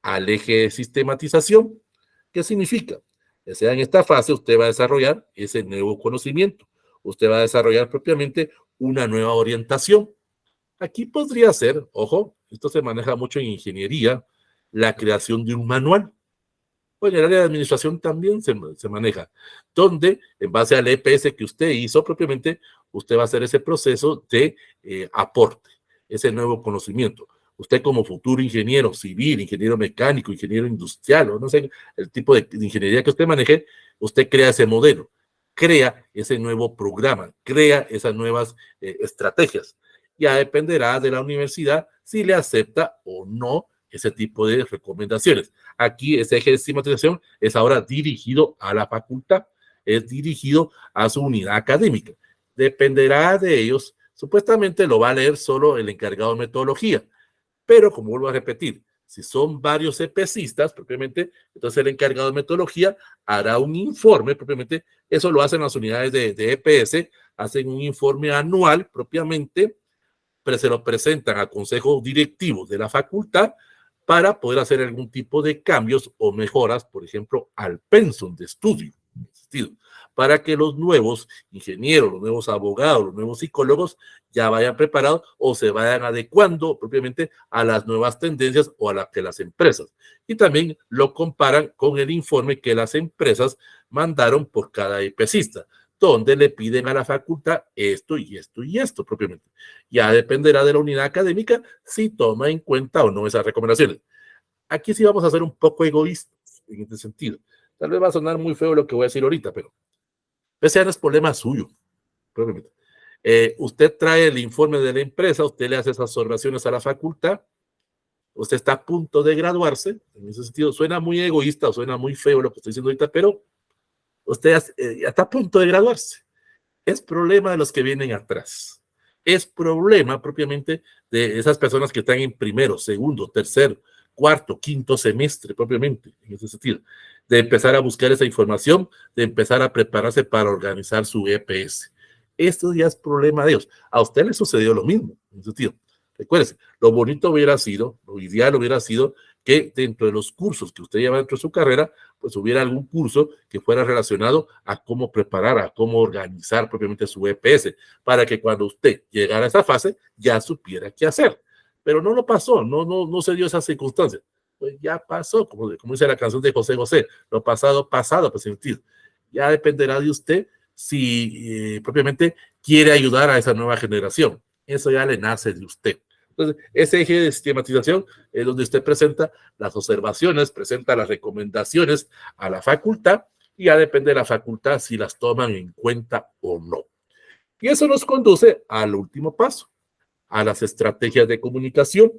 al eje de sistematización. ¿Qué significa? Que sea en esta fase usted va a desarrollar ese nuevo conocimiento. Usted va a desarrollar propiamente una nueva orientación. Aquí podría ser, ojo, esto se maneja mucho en ingeniería, la creación de un manual. Bueno, en el área de administración también se maneja, donde en base al EPS que usted hizo propiamente, usted va a hacer ese proceso de aporte, ese nuevo conocimiento. Usted como futuro ingeniero civil, ingeniero mecánico, ingeniero industrial, o no sé, el tipo de ingeniería que usted maneje, usted crea ese modelo, crea ese nuevo programa, crea esas nuevas estrategias. Ya dependerá de la universidad si le acepta o no ese tipo de recomendaciones. Aquí ese eje de sistematización es ahora dirigido a la facultad, es dirigido a su unidad académica. Dependerá de ellos, supuestamente lo va a leer solo el encargado de metodología, pero como vuelvo a repetir, Si son varios EPCistas, propiamente, entonces el encargado de metodología hará un informe, propiamente, eso lo hacen las unidades de EPS, hacen un informe anual, propiamente, pero se lo presentan al consejo directivo de la facultad para poder hacer algún tipo de cambios o mejoras, por ejemplo, al pensum de estudio, para que los nuevos ingenieros, los nuevos abogados, los nuevos psicólogos ya vayan preparados o se vayan adecuando propiamente a las nuevas tendencias o a las que las empresas. Y también lo comparan con el informe que las empresas mandaron por cada EPCista, donde le piden a la facultad esto y esto y esto propiamente. Ya dependerá de la unidad académica si toma en cuenta o no esas recomendaciones. Aquí sí vamos a ser un poco egoístas en este sentido. Tal vez va a sonar muy feo lo que voy a decir ahorita, pero ese no es problema suyo. Propiamente. Usted trae el informe de la empresa, usted le hace esas observaciones a la facultad, usted está a punto de graduarse, en ese sentido suena muy egoísta o suena muy feo lo que estoy diciendo ahorita, pero usted ya está a punto de graduarse. Es problema de los que vienen atrás. Es problema propiamente de esas personas que están en primero, segundo, tercero, cuarto, quinto semestre propiamente, en ese sentido, de empezar a buscar esa información, de empezar a prepararse para organizar su EPS. Esto ya es problema de ellos. A usted le sucedió lo mismo, en ese sentido. Recuérdese, lo bonito hubiera sido, lo ideal hubiera sido que dentro de los cursos que usted lleva dentro de su carrera, pues hubiera algún curso que fuera relacionado a cómo preparar, a cómo organizar propiamente su EPS, para que cuando usted llegara a esa fase ya supiera qué hacer. Pero no lo pasó, no se dio esa circunstancia. Pues ya pasó, como dice la canción de José José, lo pasado, pasado, pues sentido. Ya dependerá de usted si propiamente quiere ayudar a esa nueva generación. Eso ya le nace de usted. Entonces, ese eje de sistematización es donde usted presenta las observaciones, presenta las recomendaciones a la facultad y ya depende de la facultad si las toman en cuenta o no. Y eso nos conduce al último paso, a las estrategias de comunicación.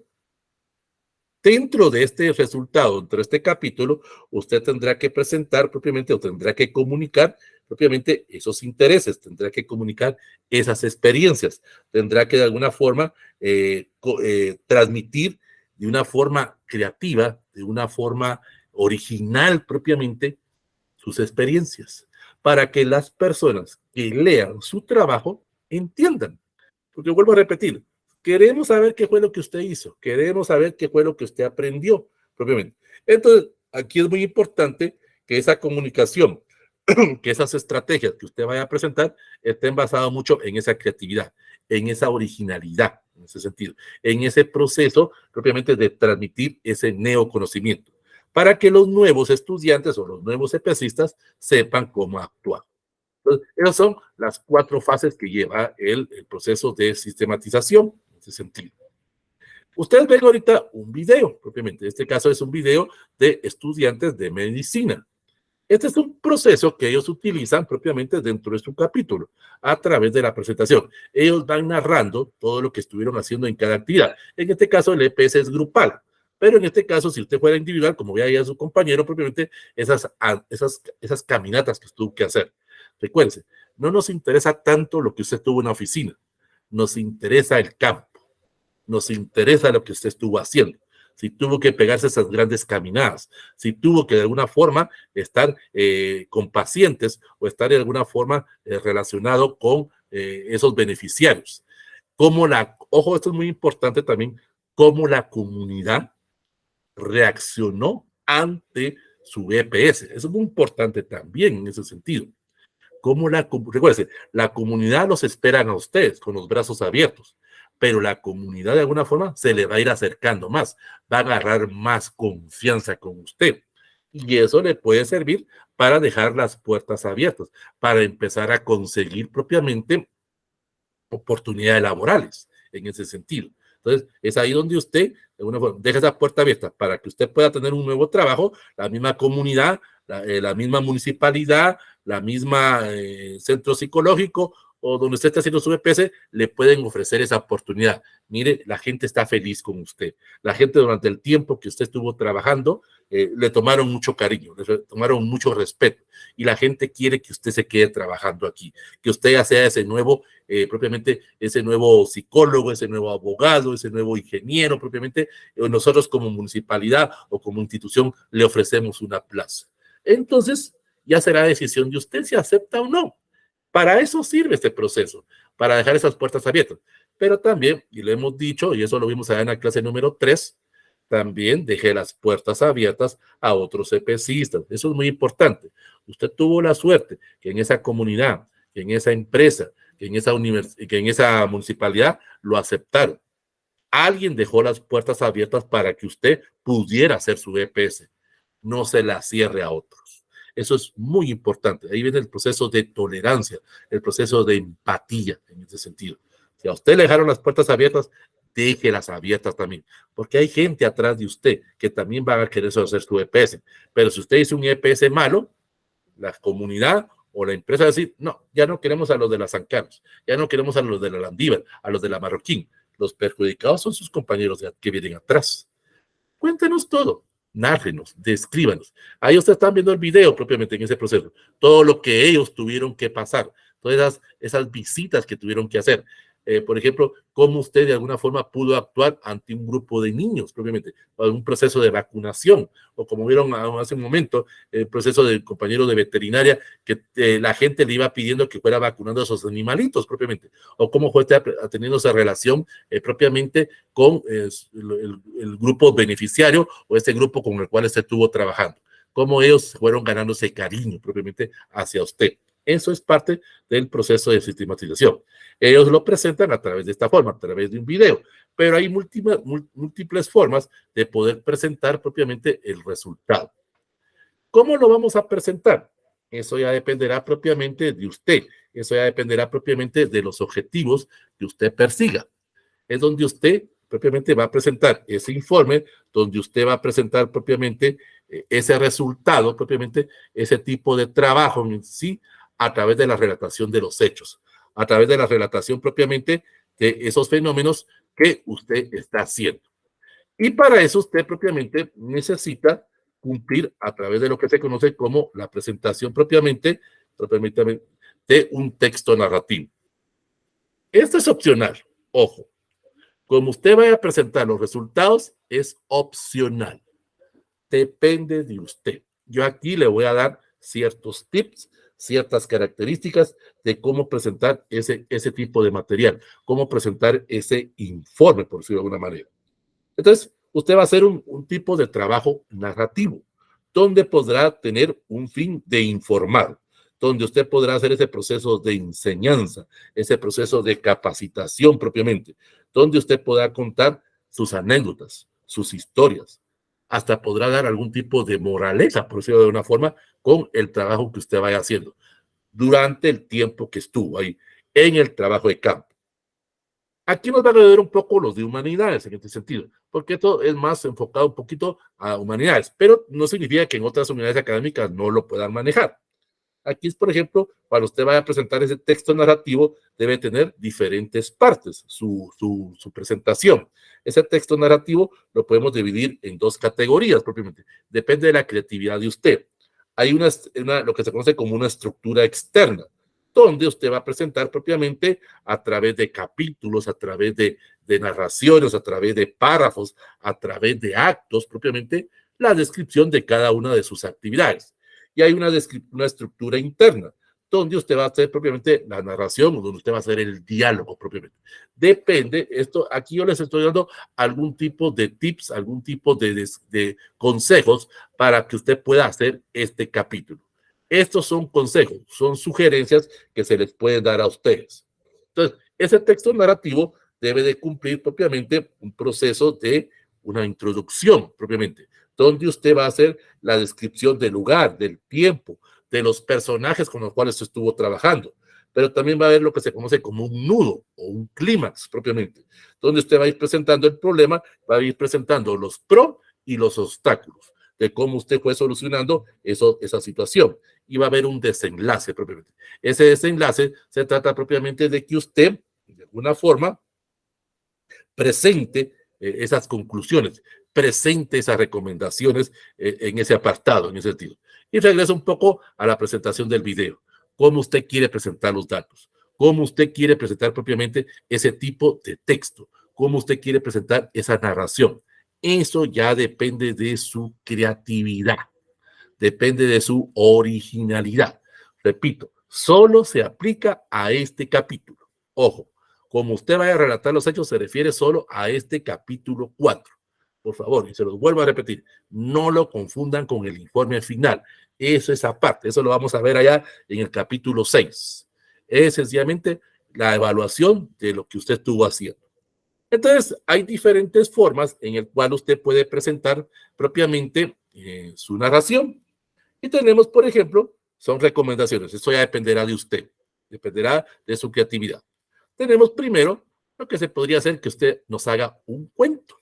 Dentro de este resultado, dentro de este capítulo, usted tendrá que presentar propiamente o tendrá que comunicar propiamente esos intereses, tendrá que comunicar esas experiencias, tendrá que de alguna forma transmitir de una forma creativa, de una forma original propiamente sus experiencias, para que las personas que lean su trabajo entiendan. Porque vuelvo a repetir, queremos saber qué fue lo que usted hizo, queremos saber qué fue lo que usted aprendió propiamente. Entonces, aquí es muy importante que esa comunicación, que esas estrategias que usted vaya a presentar estén basadas mucho en esa creatividad, en esa originalidad, en ese sentido, en ese proceso propiamente de transmitir ese neoconocimiento, para que los nuevos estudiantes o los nuevos EPCistas sepan cómo actuar. Entonces, esas son las 4 fases que lleva el proceso de sistematización en ese sentido. Ustedes ven ahorita un video, propiamente. En este caso es un video de estudiantes de medicina. Este es un proceso que ellos utilizan propiamente dentro de su capítulo, a través de la presentación. Ellos van narrando todo lo que estuvieron haciendo en cada actividad. En este caso, el EPS es grupal. Pero en este caso, si usted fuera individual, como veía a su compañero, propiamente esas caminatas que tuvo que hacer. Recuérdense, no nos interesa tanto lo que usted tuvo en la oficina, nos interesa el campo, nos interesa lo que usted estuvo haciendo. Si tuvo que pegarse esas grandes caminadas, si tuvo que de alguna forma estar con pacientes o estar de alguna forma relacionado con esos beneficiarios. Ojo, esto es muy importante también, cómo la comunidad reaccionó ante su EPS. Eso es muy importante también en ese sentido. Recuérdense, la comunidad los espera a ustedes con los brazos abiertos, pero la comunidad de alguna forma se le va a ir acercando más, va a agarrar más confianza con usted. Y eso le puede servir para dejar las puertas abiertas, para empezar a conseguir propiamente oportunidades laborales en ese sentido. Entonces, es ahí donde usted, de alguna forma, deja esa puerta abierta para que usted pueda tener un nuevo trabajo, la misma comunidad, la misma municipalidad, la misma centro psicológico o donde usted está haciendo su EPS, le pueden ofrecer esa oportunidad. Mire, la gente está feliz con usted. La gente durante el tiempo que usted estuvo trabajando, le tomaron mucho cariño, le tomaron mucho respeto, y la gente quiere que usted se quede trabajando aquí, que usted ya sea ese nuevo, propiamente ese nuevo psicólogo, ese nuevo abogado, ese nuevo ingeniero, propiamente nosotros como municipalidad o como institución le ofrecemos una plaza. Entonces, ya será decisión de usted si acepta o no. Para eso sirve este proceso, para dejar esas puertas abiertas. Pero también, y lo hemos dicho, y eso lo vimos allá en la clase número 3, también dejé las puertas abiertas a otros EPCistas. Eso es muy importante. Usted tuvo la suerte que en esa comunidad, que en esa empresa, que en esa municipalidad lo aceptaron. Alguien dejó las puertas abiertas para que usted pudiera hacer su EPS. No se la cierre a otros. Eso es muy importante. Ahí viene el proceso de tolerancia, el proceso de empatía en ese sentido. Si a usted le dejaron las puertas abiertas, déjelas abiertas también, porque hay gente atrás de usted que también va a querer hacer su EPS. Pero si usted hizo un EPS malo, la comunidad o la empresa va a decir, no, ya no queremos a los de la San Carlos, ya no queremos a los de la Landívar, a los de la Marroquín. Los perjudicados son sus compañeros que vienen atrás. Cuéntenos todo, nárrenos, descríbanos. Ahí ustedes están viendo el video propiamente en ese proceso, todo lo que ellos tuvieron que pasar, todas esas visitas que tuvieron que hacer. Por ejemplo, cómo usted de alguna forma pudo actuar ante un grupo de niños, propiamente, o un proceso de vacunación, o como vieron hace un momento, el proceso del compañero de veterinaria, que la gente le iba pidiendo que fuera vacunando a esos animalitos, propiamente, o cómo fue teniendo esa relación propiamente con el grupo beneficiario, o ese grupo con el cual usted estuvo trabajando, cómo ellos fueron ganando ese cariño propiamente hacia usted. Eso es parte del proceso de sistematización. Ellos lo presentan a través de esta forma, a través de un video, pero hay múltiples formas de poder presentar propiamente el resultado. ¿Cómo lo vamos a presentar? Eso ya dependerá propiamente de usted, eso ya dependerá propiamente de los objetivos que usted persiga. Es donde usted propiamente va a presentar ese informe, donde usted va a presentar propiamente ese resultado, propiamente ese tipo de trabajo en sí, a través de la relatación de los hechos, a través de la relatación propiamente de esos fenómenos que usted está haciendo. Y para eso usted propiamente necesita cumplir a través de lo que se conoce como la presentación propiamente de un texto narrativo. Esto es opcional, ojo. Como usted vaya a presentar los resultados, es opcional. Depende de usted. Yo aquí le voy a dar ciertos tips, ciertas características de cómo presentar ese tipo de material, cómo presentar ese informe, por decirlo de alguna manera. Entonces, usted va a hacer un tipo de trabajo narrativo, donde podrá tener un fin de informar, donde usted podrá hacer ese proceso de enseñanza, ese proceso de capacitación propiamente, donde usted podrá contar sus anécdotas, sus historias, hasta podrá dar algún tipo de moraleja, por decirlo de una forma, con el trabajo que usted vaya haciendo durante el tiempo que estuvo ahí en el trabajo de campo. Aquí nos van a ver un poco los de humanidades en este sentido, porque esto es más enfocado un poquito a humanidades, pero no significa que en otras unidades académicas no lo puedan manejar. Aquí es, por ejemplo, cuando usted vaya a presentar ese texto narrativo, debe tener diferentes partes, su presentación. Ese texto narrativo lo podemos dividir en dos categorías propiamente. Depende de la creatividad de usted. Hay lo que se conoce como una estructura externa, donde usted va a presentar propiamente a través de capítulos, a través de narraciones, a través de párrafos, a través de actos propiamente, la descripción de cada una de sus actividades. Y hay una estructura interna, donde usted va a hacer propiamente la narración, o donde usted va a hacer el diálogo propiamente. Depende, aquí yo les estoy dando algún tipo de tips, algún tipo de consejos para que usted pueda hacer este capítulo. Estos son consejos, son sugerencias que se les pueden dar a ustedes. Entonces, ese texto narrativo debe de cumplir propiamente un proceso de una introducción propiamente, donde usted va a hacer la descripción del lugar, del tiempo, de los personajes con los cuales estuvo trabajando, pero también va a haber lo que se conoce como un nudo o un clímax propiamente, donde usted va a ir presentando el problema, va a ir presentando los pros y los obstáculos, de cómo usted fue solucionando esa situación. Y va a haber un desenlace propiamente. Ese desenlace se trata propiamente de que usted, de alguna forma, presente esas conclusiones, presente esas recomendaciones en ese apartado, en ese sentido. Y regreso un poco a la presentación del video. Cómo usted quiere presentar los datos, cómo usted quiere presentar propiamente ese tipo de texto, cómo usted quiere presentar esa narración. Eso ya depende de su creatividad, depende de su originalidad. Repito, solo se aplica a este capítulo. Ojo, como usted vaya a relatar los hechos, se refiere solo a este capítulo 4. Por favor, y se los vuelvo a repetir, no lo confundan con el informe final. Eso es aparte, eso lo vamos a ver allá en el capítulo 6. Es sencillamente la evaluación de lo que usted estuvo haciendo. Entonces, hay diferentes formas en el cual usted puede presentar propiamente su narración. Y tenemos, por ejemplo, son recomendaciones. Eso ya dependerá de usted, dependerá de su creatividad. Tenemos primero lo que se podría hacer que usted nos haga un cuento.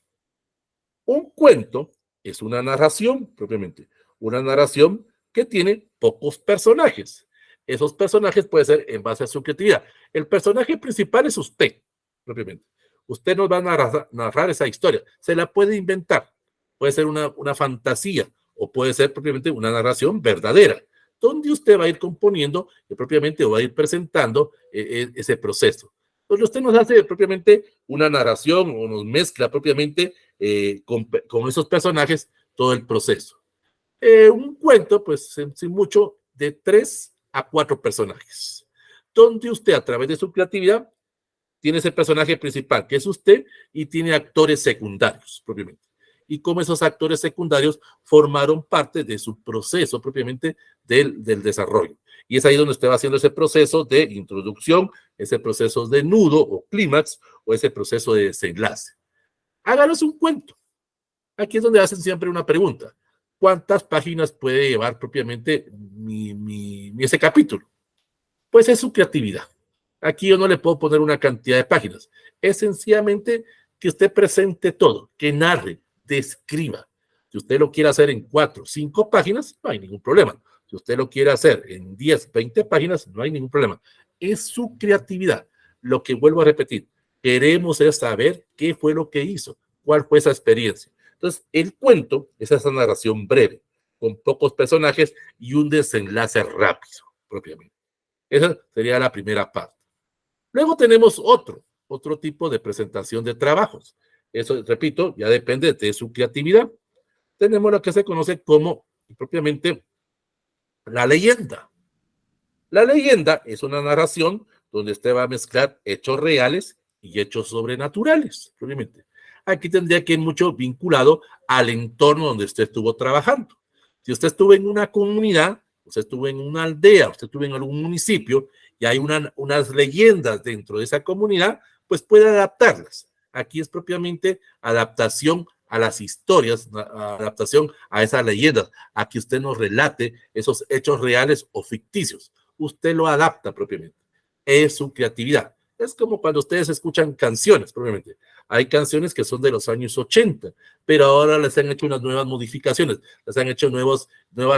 Un cuento es una narración, propiamente, una narración que tiene pocos personajes. Esos personajes pueden ser en base a su creatividad. El personaje principal es usted, propiamente. Usted nos va a narrar esa historia. Se la puede inventar. Puede ser una fantasía o puede ser propiamente una narración verdadera, donde usted va a ir componiendo propiamente o va a ir presentando ese proceso. Entonces usted nos hace propiamente una narración o nos mezcla propiamente con esos personajes todo el proceso. Un cuento, pues sin mucho, de 3 a 4 personajes, donde usted a través de su creatividad tiene ese personaje principal, que es usted, y tiene actores secundarios, propiamente. Y como esos actores secundarios formaron parte de su proceso propiamente del desarrollo. Y es ahí donde usted va haciendo ese proceso de introducción, ese proceso de nudo o clímax, o ese proceso de desenlace. Háganos un cuento. Aquí es donde hacen siempre una pregunta. ¿Cuántas páginas puede llevar propiamente ese capítulo? Pues es su creatividad. Aquí yo no le puedo poner una cantidad de páginas. Es sencillamente que usted presente todo, que narre, describa. Si usted lo quiere hacer en 4, 5 páginas, no hay ningún problema. Si usted lo quiere hacer en 10, 20 páginas, no hay ningún problema. Es su creatividad. Lo que vuelvo a repetir, queremos es saber qué fue lo que hizo, cuál fue esa experiencia. Entonces, el cuento es esa narración breve, con pocos personajes y un desenlace rápido, propiamente. Esa sería la primera parte. Luego tenemos otro tipo de presentación de trabajos. Eso, repito, ya depende de su creatividad. Tenemos lo que se conoce como propiamente la leyenda. La leyenda es una narración donde usted va a mezclar hechos reales y hechos sobrenaturales, propiamente. Aquí tendría que ir mucho vinculado al entorno donde usted estuvo trabajando. Si usted estuvo en una comunidad, usted estuvo en una aldea, usted estuvo en algún municipio y hay unas leyendas dentro de esa comunidad, pues puede adaptarlas. Aquí es propiamente adaptación a las historias, adaptación a esas leyendas, a que usted nos relate esos hechos reales o ficticios. Usted lo adapta propiamente. Es su creatividad. Es como cuando ustedes escuchan canciones, propiamente. Hay canciones que son de los años 80, pero ahora les han hecho unas nuevas modificaciones, les han hecho nuevas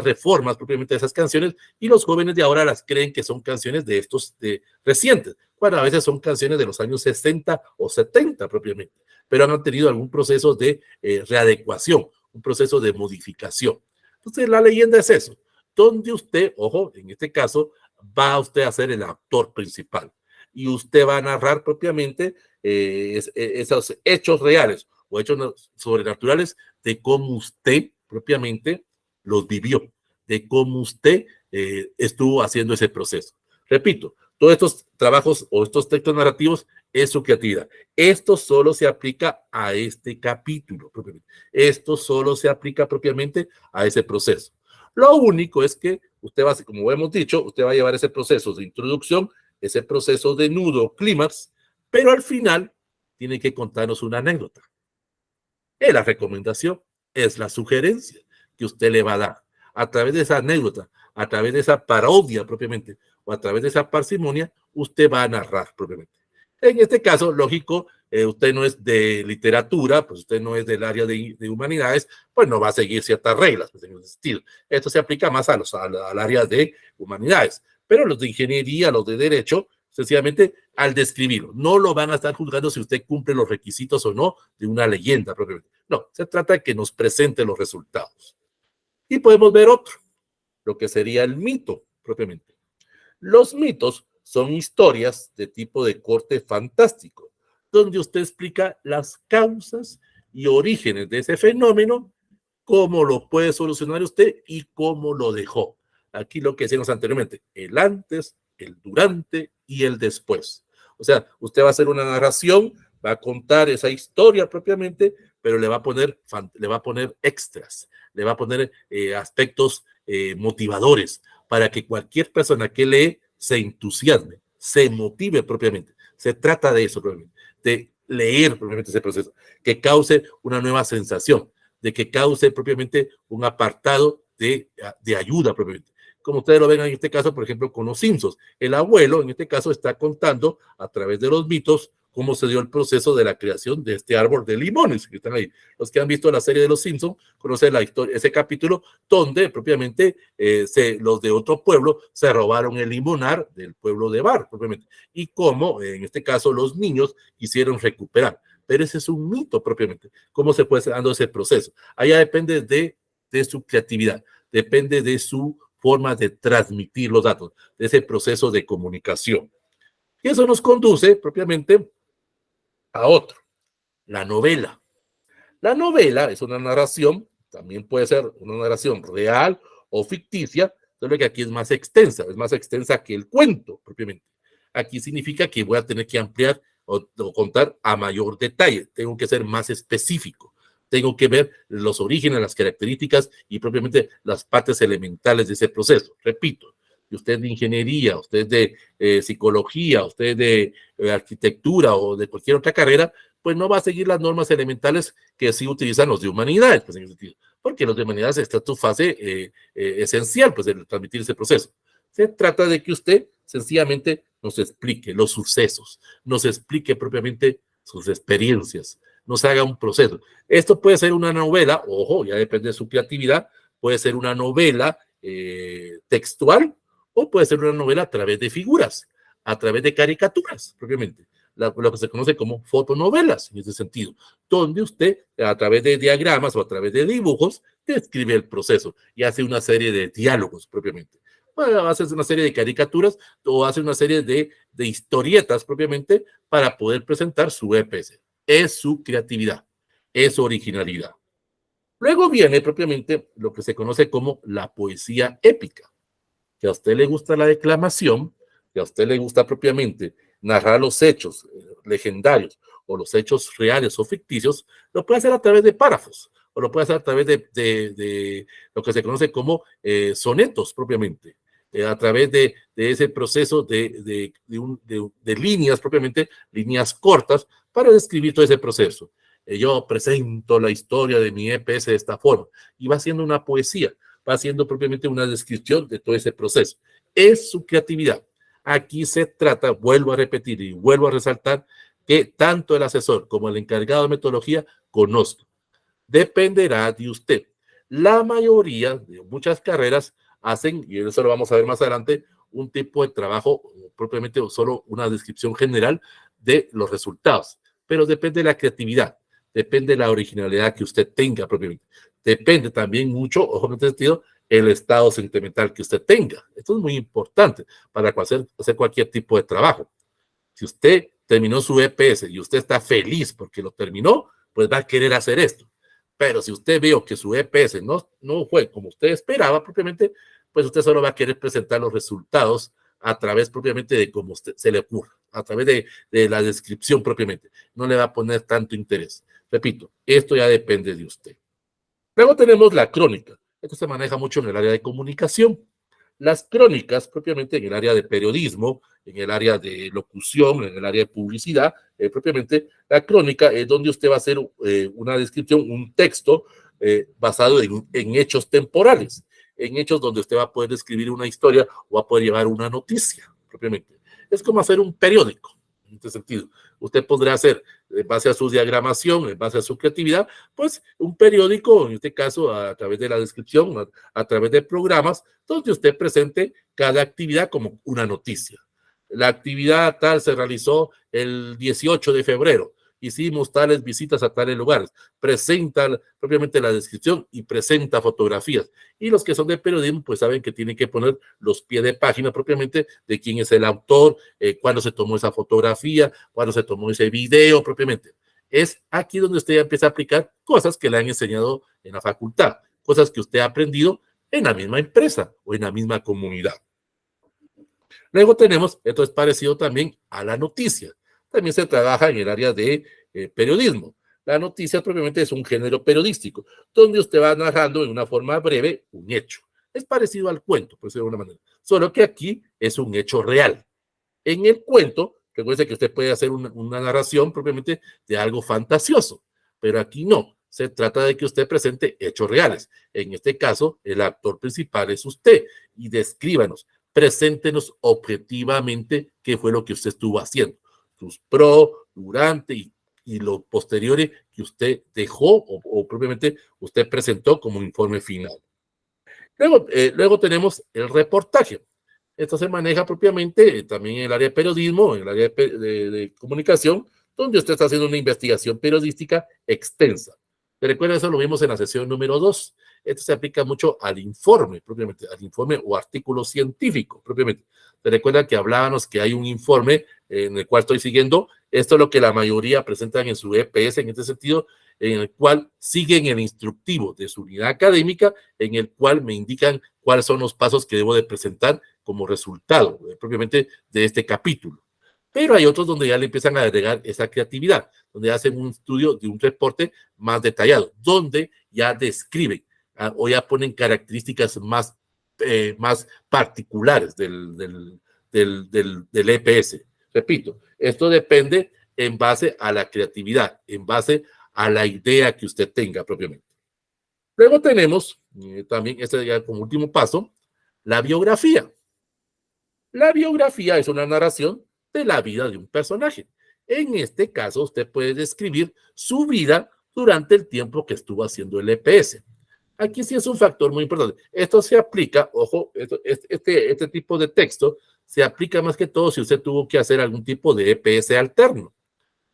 reformas propiamente de esas canciones y los jóvenes de ahora las creen que son canciones de estos recientes, cuando a veces son canciones de los años 60 o 70 propiamente, pero han tenido algún proceso de readecuación, un proceso de modificación. Entonces la leyenda es eso, donde usted, ojo, en este caso, va usted a ser el actor principal y usted va a narrar propiamente esos hechos reales o hechos sobrenaturales de cómo usted propiamente los vivió, de cómo usted estuvo haciendo ese proceso. Repito, todos estos trabajos o estos textos narrativos es su creatividad. Esto solo se aplica a este capítulo propiamente. Esto solo se aplica propiamente a ese proceso. Lo único es que usted va, como hemos dicho, usted va a llevar ese proceso de introducción, ese proceso de nudo, clímax, pero al final tiene que contarnos una anécdota. Es la recomendación, es la sugerencia que usted le va a dar. A través de esa anécdota, a través de esa parodia propiamente, o a través de esa parsimonia, usted va a narrar propiamente. En este caso, lógico, usted no es de literatura, pues usted no es del área de humanidades, pues no va a seguir ciertas reglas, pues, en ese sentido. Esto se aplica más al área de humanidades, pero los de ingeniería, los de derecho, sencillamente al describirlo, no lo van a estar juzgando si usted cumple los requisitos o no de una leyenda propiamente. No, se trata de que nos presente los resultados. Y podemos ver otro, lo que sería el mito propiamente. Los mitos son historias de tipo de corte fantástico, donde usted explica las causas y orígenes de ese fenómeno, cómo lo puede solucionar usted y cómo lo dejó. Aquí lo que decíamos anteriormente, el antes, el durante y el después. O sea, usted va a hacer una narración, va a contar esa historia propiamente, pero le va a poner extras, le va a poner aspectos motivadores para que cualquier persona que lee se entusiasme, se motive propiamente. Se trata de eso propiamente, de leer propiamente ese proceso, que cause una nueva sensación, de que cause propiamente un apartado de ayuda propiamente. Como ustedes lo ven en este caso, por ejemplo, con los Simpsons. El abuelo, en este caso, está contando a través de los mitos cómo se dio el proceso de la creación de este árbol de limones que están ahí. Los que han visto la serie de los Simpsons conocen la historia, ese capítulo donde propiamente los de otro pueblo se robaron el limonar del pueblo de Bart, propiamente, y cómo, en este caso, los niños quisieron recuperar. Pero ese es un mito propiamente. ¿Cómo se puede dando ese proceso? Allá depende de su creatividad, depende de su forma de transmitir los datos, de ese proceso de comunicación. Y eso nos conduce propiamente a otro, la novela. La novela es una narración, también puede ser una narración real o ficticia, solo que aquí es más extensa que el cuento propiamente. Aquí significa que voy a tener que ampliar o contar a mayor detalle, tengo que ser más específico. Tengo que ver los orígenes, las características y propiamente las partes elementales de ese proceso. Repito, si usted es de ingeniería, usted es de psicología, usted es de arquitectura o de cualquier otra carrera, pues no va a seguir las normas elementales que sí utilizan los de humanidades, pues en ese sentido, porque los de humanidades está en su fase esencial, pues de transmitir ese proceso. Se trata de que usted sencillamente nos explique los sucesos, nos explique propiamente sus experiencias, nos haga un proceso. Esto puede ser una novela, ojo, ya depende de su creatividad, puede ser una novela textual o puede ser una novela a través de figuras, a través de caricaturas, propiamente. Lo que se conoce como fotonovelas, en ese sentido, donde usted, a través de diagramas o a través de dibujos, describe el proceso y hace una serie de diálogos, propiamente. Bueno, hace una serie de caricaturas o hace una serie de historietas, propiamente, para poder presentar su EPS. Es su creatividad, es su originalidad. Luego viene propiamente lo que se conoce como la poesía épica, que a usted le gusta la declamación, que a usted le gusta propiamente narrar los hechos legendarios o los hechos reales o ficticios, lo puede hacer a través de párrafos o lo puede hacer a través de lo que se conoce como sonetos propiamente, a través de ese proceso de líneas propiamente, líneas cortas para describir todo ese proceso. Yo presento la historia de mi EPS de esta forma y va haciendo una poesía, va haciendo propiamente una descripción de todo ese proceso. Es su creatividad. Aquí se trata, vuelvo a repetir y vuelvo a resaltar, que tanto el asesor como el encargado de metodología conozcan. Dependerá de usted. La mayoría de muchas carreras hacen, y eso lo vamos a ver más adelante, un tipo de trabajo propiamente o solo una descripción general de los resultados. Pero depende de la creatividad, depende de la originalidad que usted tenga propiamente. Depende también mucho, ojo en este sentido, el estado sentimental que usted tenga. Esto es muy importante para hacer cualquier tipo de trabajo. Si usted terminó su EPS y usted está feliz porque lo terminó, pues va a querer hacer esto. Pero si usted vio que su EPS no fue como usted esperaba propiamente, pues usted solo va a querer presentar los resultados a través propiamente de cómo usted se le ocurra, a través de la descripción propiamente. No le va a poner tanto interés. Repito, esto ya depende de usted. Luego tenemos la crónica. Esto se maneja mucho en el área de comunicación. Las crónicas, propiamente en el área de periodismo, en el área de locución, en el área de publicidad, propiamente la crónica es donde usted va a hacer una descripción, un texto basado en hechos temporales, en hechos donde usted va a poder describir una historia o va a poder llevar una noticia, propiamente. Es como hacer un periódico, en este sentido. Usted podrá hacer, en base a su diagramación, en base a su creatividad, pues un periódico, en este caso a través de la descripción, a través de programas, donde usted presente cada actividad como una noticia. La actividad tal se realizó el 18 de febrero. Hicimos tales visitas a tales lugares. Presenta propiamente la descripción y presenta fotografías. Y los que son de periodismo, pues saben que tienen que poner los pies de página propiamente de quién es el autor, cuándo se tomó esa fotografía, cuándo se tomó ese video propiamente. Es aquí donde usted empieza a aplicar cosas que le han enseñado en la facultad, cosas que usted ha aprendido en la misma empresa o en la misma comunidad. Luego tenemos, esto es parecido también a la noticia. También se trabaja en el área de periodismo. La noticia propiamente es un género periodístico, donde usted va narrando en una forma breve un hecho. Es parecido al cuento, por decirlo de alguna manera, solo que aquí es un hecho real. En el cuento, recuerde que usted puede hacer una narración propiamente de algo fantasioso, pero aquí no. Se trata de que usted presente hechos reales. En este caso, el actor principal es usted y descríbanos, preséntenos objetivamente qué fue lo que usted estuvo haciendo, sus pro, durante y lo posteriores que usted dejó o propiamente usted presentó como informe final. Luego tenemos el reportaje. Esto se maneja propiamente también en el área de periodismo, en el área de comunicación, donde usted está haciendo una investigación periodística extensa. ¿Te recuerda? Eso lo vimos en la sesión número 2. Esto se aplica mucho al informe, propiamente, al informe o artículo científico, propiamente. ¿Te recuerda que hablábamos que hay un informe en el cual estoy siguiendo? Esto es lo que la mayoría presentan en su EPS en este sentido, en el cual siguen el instructivo de su unidad académica, en el cual me indican cuáles son los pasos que debo de presentar como resultado, propiamente, de este capítulo. Pero hay otros donde ya le empiezan a agregar esa creatividad, donde hacen un estudio de un reporte más detallado, donde ya describen o ya ponen características más particulares del EPS. Repito, esto depende en base a la creatividad, en base a la idea que usted tenga propiamente. Luego tenemos también, este ya como último paso, la biografía. La biografía es una narración de la vida de un personaje. En este caso, usted puede describir su vida durante el tiempo que estuvo haciendo el EPS. Aquí sí es un factor muy importante. Esto se aplica, ojo, este tipo de texto se aplica más que todo si usted tuvo que hacer algún tipo de EPS alterno.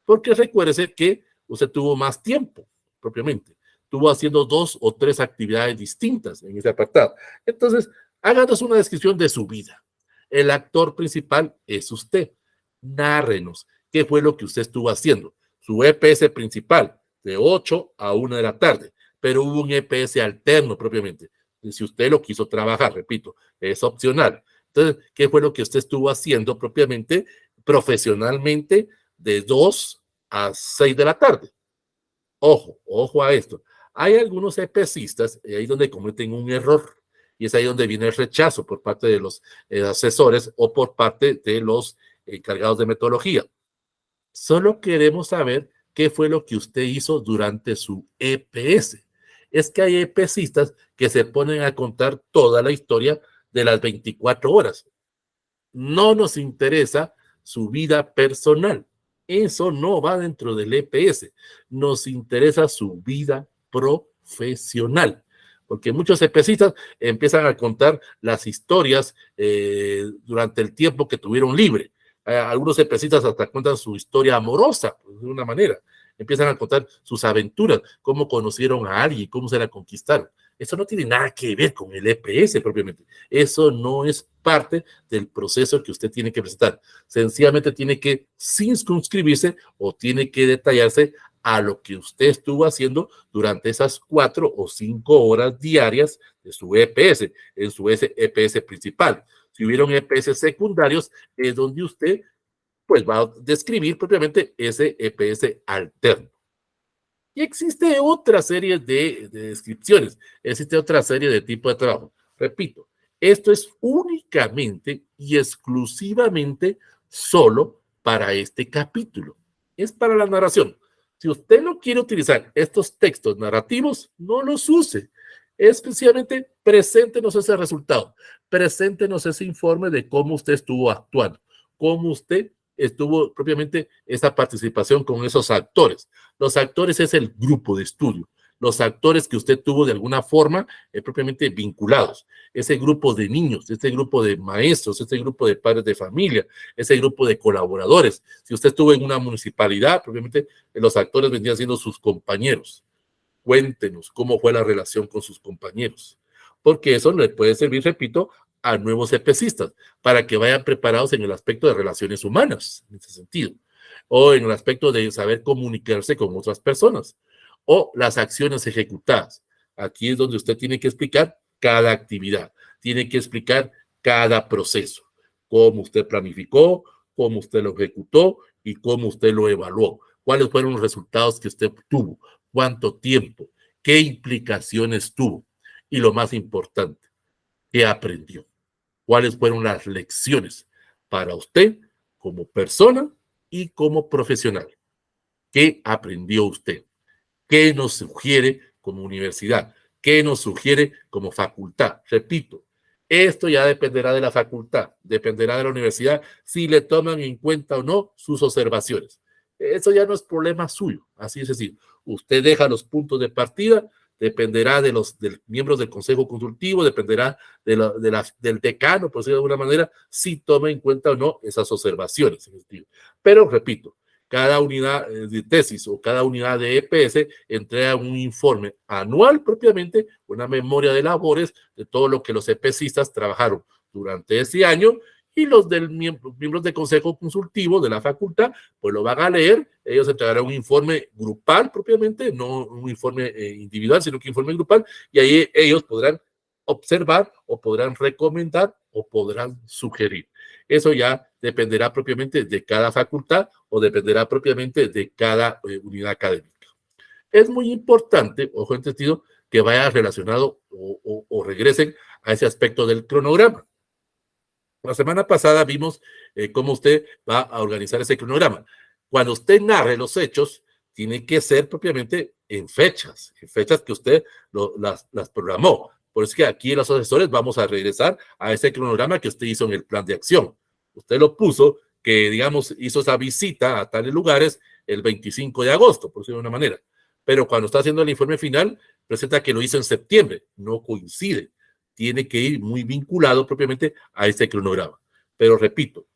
Porque recuérdese que usted tuvo más tiempo, propiamente. Estuvo haciendo 2 o 3 actividades distintas en ese apartado. Entonces, háganos una descripción de su vida. El actor principal es usted. Nárrenos qué fue lo que usted estuvo haciendo. Su EPS principal, de 8 a 1 de la tarde, pero hubo un EPS alterno propiamente. Si usted lo quiso trabajar, repito, es opcional. Entonces, ¿qué fue lo que usted estuvo haciendo propiamente, profesionalmente, de 2 a 6 de la tarde? Ojo a esto. Hay algunos EPSistas, ahí donde cometen un error, y es ahí donde viene el rechazo por parte de los asesores o por parte de los encargados de metodología. Solo queremos saber qué fue lo que usted hizo durante su EPS. Es que hay EPSistas que se ponen a contar toda la historia de las 24 horas. No nos interesa su vida personal. Eso no va dentro del EPS. Nos interesa su vida profesional. Porque muchos EPSistas empiezan a contar las historias durante el tiempo que tuvieron libre. Algunos EPSistas hasta cuentan su historia amorosa, de una manera. Empiezan a contar sus aventuras, cómo conocieron a alguien, cómo se la conquistaron. Eso no tiene nada que ver con el EPS propiamente. Eso no es parte del proceso que usted tiene que presentar. Sencillamente tiene que circunscribirse o tiene que detallarse a lo que usted estuvo haciendo durante esas 4 o 5 horas diarias de su EPS, en su EPS principal. Si hubieron EPS secundarios, es donde usted pues va a describir propiamente ese EPS alterno. Y existe otra serie de descripciones, existe otra serie de tipo de trabajo. Repito, esto es únicamente y exclusivamente solo para este capítulo. Es para la narración. Si usted no quiere utilizar estos textos narrativos, no los use. Especialmente, preséntenos ese resultado. Preséntenos ese informe de cómo usted estuvo actuando, cómo usted estuvo propiamente esa participación con esos actores. Los actores es el grupo de estudio, los actores que usted tuvo de alguna forma propiamente vinculados, ese grupo de niños, ese grupo de maestros, ese grupo de padres de familia, ese grupo de colaboradores. Si usted estuvo en una municipalidad, propiamente los actores vendrían siendo sus compañeros. Cuéntenos cómo fue la relación con sus compañeros, porque eso le puede servir, repito, a nuevos EPCistas para que vayan preparados en el aspecto de relaciones humanas, en ese sentido, o en el aspecto de saber comunicarse con otras personas, o las acciones ejecutadas. Aquí es donde usted tiene que explicar cada actividad, tiene que explicar cada proceso, cómo usted planificó, cómo usted lo ejecutó y cómo usted lo evaluó, cuáles fueron los resultados que usted tuvo, cuánto tiempo, qué implicaciones tuvo y lo más importante, qué aprendió, cuáles fueron las lecciones para usted como persona y como profesional. ¿Qué aprendió usted? ¿Qué nos sugiere como universidad? ¿Qué nos sugiere como facultad? Repito, esto ya dependerá de la facultad, dependerá de la universidad, si le toman en cuenta o no sus observaciones. Eso ya no es problema suyo, así es decir, usted deja los puntos de partida, dependerá de los miembros del Consejo Consultivo, dependerá del decano, por decirlo de alguna manera, si toma en cuenta o no esas observaciones. Pero, repito, cada unidad de tesis o cada unidad de EPS entrega un informe anual propiamente, una memoria de labores de todo lo que los EPSistas trabajaron durante ese año y los miembros del Consejo Consultivo de la facultad, pues lo van a leer, ellos entregarán un informe grupal propiamente, no un informe individual, sino que un informe grupal, y ahí ellos podrán observar o podrán recomendar o podrán sugerir. Eso ya dependerá propiamente de cada facultad o dependerá propiamente de cada unidad académica. Es muy importante, ojo entendido, que vaya relacionado o regresen a ese aspecto del cronograma. La semana pasada vimos cómo usted va a organizar ese cronograma. Cuando usted narre los hechos, tiene que ser propiamente en fechas que usted las programó. Por eso que aquí los asesores vamos a regresar a ese cronograma que usted hizo en el plan de acción. Usted lo puso que, digamos, hizo esa visita a tales lugares el 25 de agosto, por decirlo de una manera. Pero cuando está haciendo el informe final, presenta que lo hizo en septiembre. No coincide. Tiene que ir muy vinculado propiamente a este cronograma. Pero repito,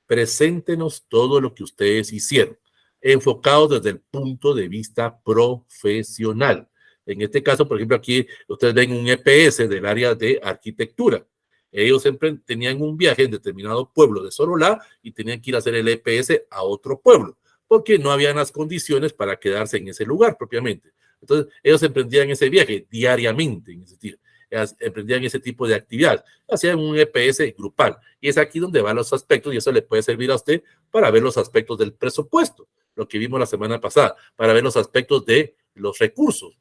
preséntenos todo lo que ustedes hicieron, enfocado desde el punto de vista profesional. En este caso, por ejemplo, aquí ustedes ven un EPS del área de arquitectura. Ellos siempre tenían un viaje en determinado pueblo de Sololá y tenían que ir a hacer el EPS a otro pueblo, porque no habían las condiciones para quedarse en ese lugar propiamente. Entonces, ellos emprendían ese viaje diariamente, en ese sentido. Emprendían ese tipo de actividad, hacían un EPS grupal, y es aquí donde van los aspectos, y eso le puede servir a usted para ver los aspectos del presupuesto, lo que vimos la semana pasada, para ver los aspectos de los recursos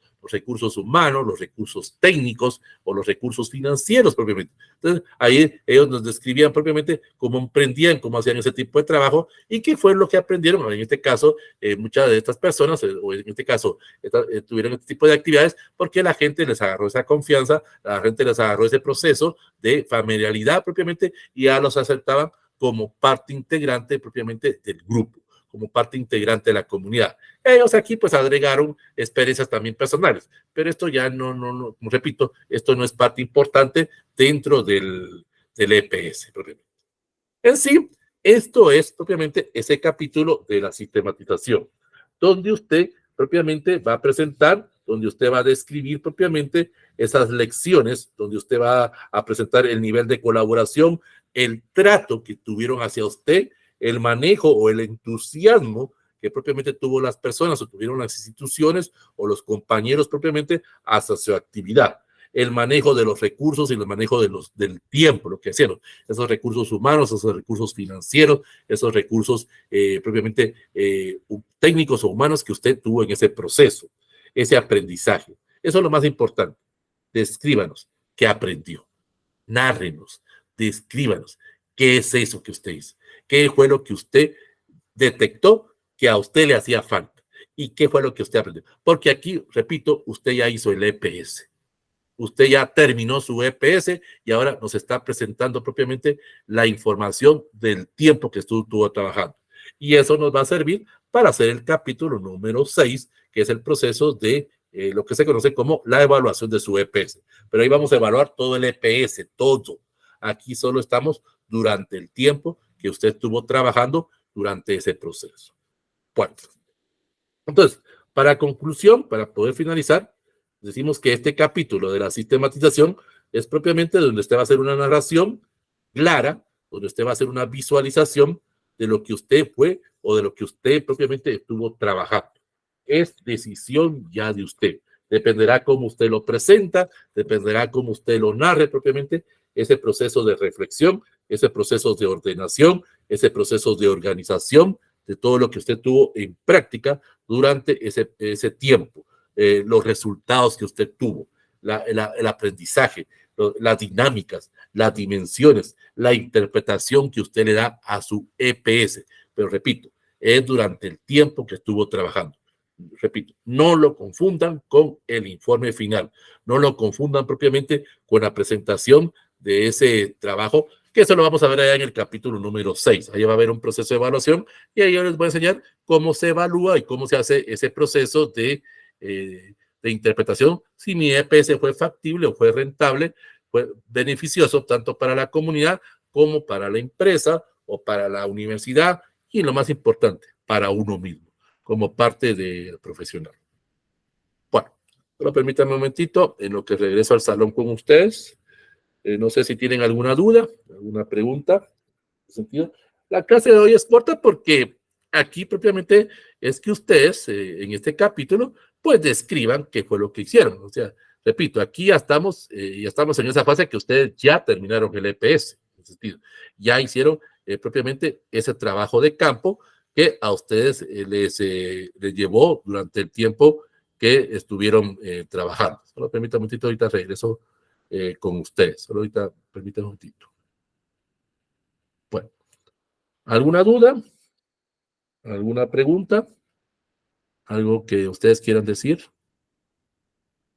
humanos, los recursos técnicos o los recursos financieros propiamente. Entonces, ahí ellos nos describían propiamente cómo emprendían, cómo hacían ese tipo de trabajo y qué fue lo que aprendieron. En este caso, muchas de estas personas, o en este caso, tuvieron este tipo de actividades porque la gente les agarró esa confianza, la gente les agarró ese proceso de familiaridad propiamente y ya los aceptaban como parte integrante propiamente del grupo, como parte integrante de la comunidad. Ellos aquí pues agregaron experiencias también personales, pero esto ya no, repito, esto no es parte importante dentro del EPS propiamente. En sí, esto es propiamente ese capítulo de la sistematización, donde usted propiamente va a presentar, donde usted va a describir propiamente esas lecciones, donde usted va a presentar el nivel de colaboración, el trato que tuvieron hacia usted, el manejo o el entusiasmo que propiamente tuvo las personas o tuvieron las instituciones o los compañeros propiamente hacia su actividad, el manejo de los recursos y el manejo del tiempo, lo que hicieron, esos recursos humanos, esos recursos financieros, esos recursos propiamente técnicos o humanos que usted tuvo en ese proceso, ese aprendizaje. Eso es lo más importante. Descríbanos qué aprendió, nárrenos, descríbanos qué es eso que usted hizo. ¿Qué fue lo que usted detectó que a usted le hacía falta? ¿Y qué fue lo que usted aprendió? Porque aquí, repito, usted ya hizo el EPS. Usted ya terminó su EPS y ahora nos está presentando propiamente la información del tiempo que estuvo trabajando. Y eso nos va a servir para hacer el capítulo número 6, que es el proceso de lo que se conoce como la evaluación de su EPS. Pero ahí vamos a evaluar todo el EPS, todo. Aquí solo estamos durante el tiempo que usted estuvo trabajando durante ese proceso. Bueno, entonces, para conclusión, para poder finalizar, decimos que este capítulo de la sistematización es propiamente donde usted va a hacer una narración clara, donde usted va a hacer una visualización de lo que usted fue o de lo que usted propiamente estuvo trabajando. Es decisión ya de usted. Dependerá cómo usted lo presenta, dependerá cómo usted lo narre propiamente, ese proceso de reflexión, ese proceso de ordenación, ese proceso de organización, de todo lo que usted tuvo en práctica durante ese tiempo, los resultados que usted tuvo, el aprendizaje, las dinámicas, las dimensiones, la interpretación que usted le da a su EPS. Pero repito, es durante el tiempo que estuvo trabajando. Repito, no lo confundan con el informe final, no lo confundan propiamente con la presentación de ese trabajo, que eso lo vamos a ver allá en el capítulo número 6. Ahí va a haber un proceso de evaluación y ahí yo les voy a enseñar cómo se evalúa y cómo se hace ese proceso de interpretación, si mi EPS fue factible o fue rentable, fue beneficioso tanto para la comunidad como para la empresa o para la universidad y lo más importante, para uno mismo, como parte del profesional. Bueno, solo permítanme un momentito en lo que regreso al salón con ustedes. No sé si tienen alguna duda, alguna pregunta. La clase de hoy es corta porque aquí propiamente es que ustedes en este capítulo pues describan qué fue lo que hicieron. O sea, repito, aquí ya estamos en esa fase que ustedes ya terminaron el EPS. En ese sentido. Ya hicieron propiamente ese trabajo de campo que a ustedes les llevó durante el tiempo que estuvieron trabajando. Solo permítanme un momentito, ahorita regreso con ustedes. Solo ahorita permítanme un momentito. Bueno, ¿alguna duda? ¿Alguna pregunta? ¿Algo que ustedes quieran decir?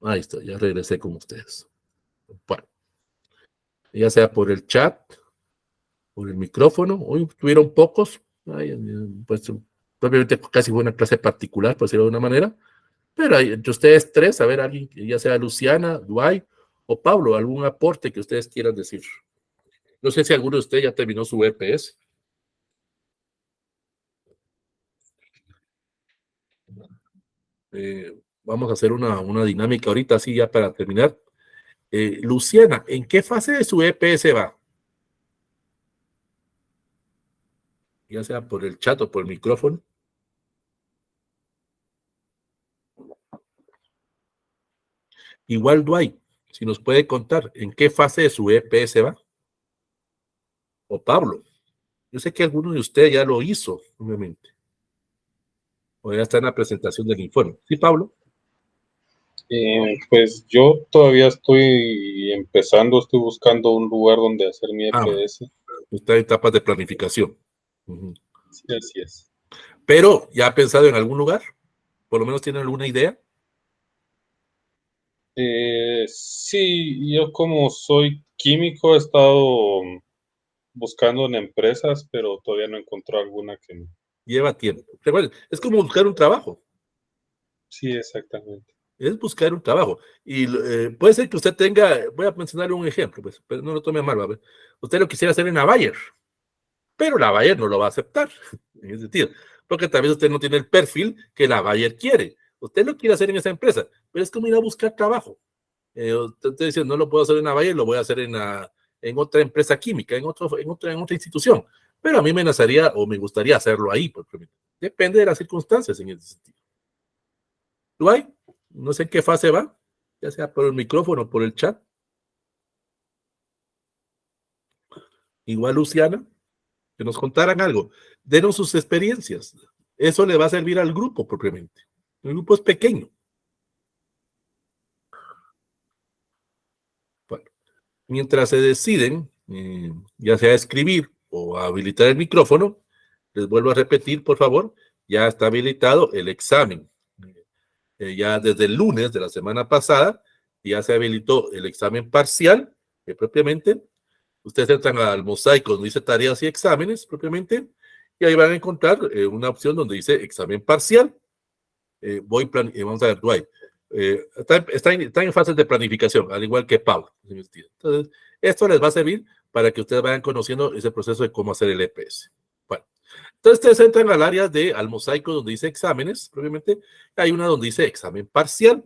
Ahí está, ya regresé con ustedes. Bueno, ya sea por el chat, por el micrófono, hoy tuvieron pocos, pues probablemente casi fue una clase particular, por decirlo de una manera, pero entre ustedes tres, a ver, alguien, ya sea Luciana, Dwight o Pablo, algún aporte que ustedes quieran decir. No sé si alguno de ustedes ya terminó su EPS. Vamos a hacer una dinámica ahorita, así ya para terminar. Luciana, ¿en qué fase de su EPS va? Ya sea por el chat o por el micrófono. Igual Dwight, si nos puede contar en qué fase de su EPS va. O Pablo, yo sé que alguno de ustedes ya lo hizo, obviamente. O ya está en la presentación del informe. ¿Sí, Pablo? Pues yo todavía estoy empezando, estoy buscando un lugar donde hacer mi EPS. Está en etapas de planificación. Sí, así es. Pero, ¿ya ha pensado en algún lugar? ¿Por lo menos tiene alguna idea? Sí, yo como soy químico he estado buscando en empresas, pero todavía no encontré alguna que me... Lleva tiempo. Es como buscar un trabajo. Sí, exactamente. Es buscar un trabajo. Y puede ser que usted tenga, voy a mencionarle un ejemplo, pues, pero no lo tome mal, ¿verdad? Usted lo quisiera hacer en la Bayer, pero la Bayer no lo va a aceptar, en ese sentido, porque tal vez usted no tiene el perfil que la Bayer quiere. Usted lo quiere hacer en esa empresa, pero es como ir a buscar trabajo. Usted dice, no lo puedo hacer en la Bayer, lo voy a hacer en otra empresa química, en otra institución. Pero a mí me nacería o me gustaría hacerlo ahí, porque depende de las circunstancias en ese sentido. ¿Luay? No sé en qué fase va, ya sea por el micrófono o por el chat. Igual Luciana, que nos contaran algo. Denos sus experiencias. Eso le va a servir al grupo propiamente. El grupo es pequeño. Bueno, mientras se deciden, ya sea escribir o habilitar el micrófono, les vuelvo a repetir, por favor, ya está habilitado el examen. Ya desde el lunes de la semana pasada, ya se habilitó el examen parcial, propiamente. Ustedes entran al mosaico donde dice tareas y exámenes, propiamente, y ahí van a encontrar una opción donde dice examen parcial. Vamos a ver, Dwight. Está en fases de planificación, al igual que Pau. Entonces, esto les va a servir para que ustedes vayan conociendo ese proceso de cómo hacer el EPS. Bueno, entonces ustedes entran al área al mosaico donde dice exámenes, probablemente hay una donde dice examen parcial.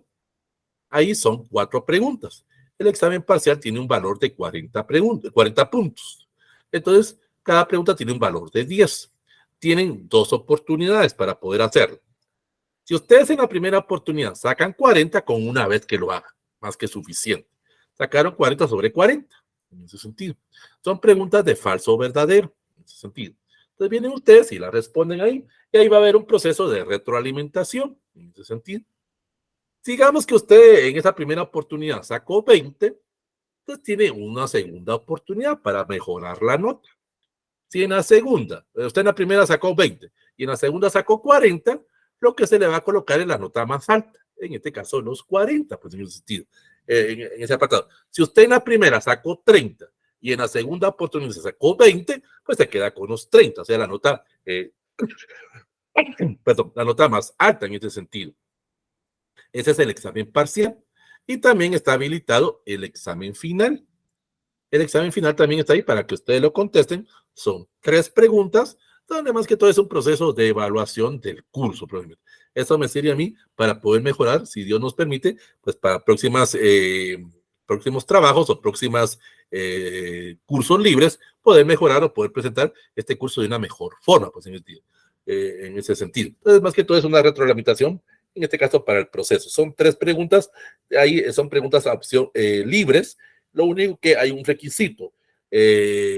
Ahí son 4 preguntas. El examen parcial tiene un valor de 40 puntos. Entonces, cada pregunta tiene un valor de 10. Tienen 2 oportunidades para poder hacerlo. Si ustedes en la primera oportunidad sacan 40 con una vez que lo hagan, más que suficiente. Sacaron 40 sobre 40, en ese sentido. Son preguntas de falso o verdadero, en ese sentido. Entonces vienen ustedes y la responden ahí, y ahí va a haber un proceso de retroalimentación, en ese sentido. Digamos que usted en esa primera oportunidad sacó 20, pues tiene una segunda oportunidad para mejorar la nota. Si en la segunda, usted en la primera sacó 20 y en la segunda sacó 40, lo que se le va a colocar es la nota más alta, en este caso los 40, pues en ese sentido, en ese apartado. Si usted en la primera sacó 30 y en la segunda oportunidad se sacó 20, pues se queda con los 30, o sea, la nota, la nota más alta en este sentido. Ese es el examen parcial. Y también está habilitado el examen final. El examen final también está ahí para que ustedes lo contesten. Son 3 preguntas, donde más que todo es un proceso de evaluación del curso. Eso me sirve a mí para poder mejorar, si Dios nos permite, pues para próximos trabajos o próximas cursos libres, poder mejorar o poder presentar este curso de una mejor forma, pues en ese sentido. Entonces, más que todo es una retroalimentación, en este caso para el proceso. Son 3 preguntas, ahí son preguntas a opción libres. Lo único que hay un requisito,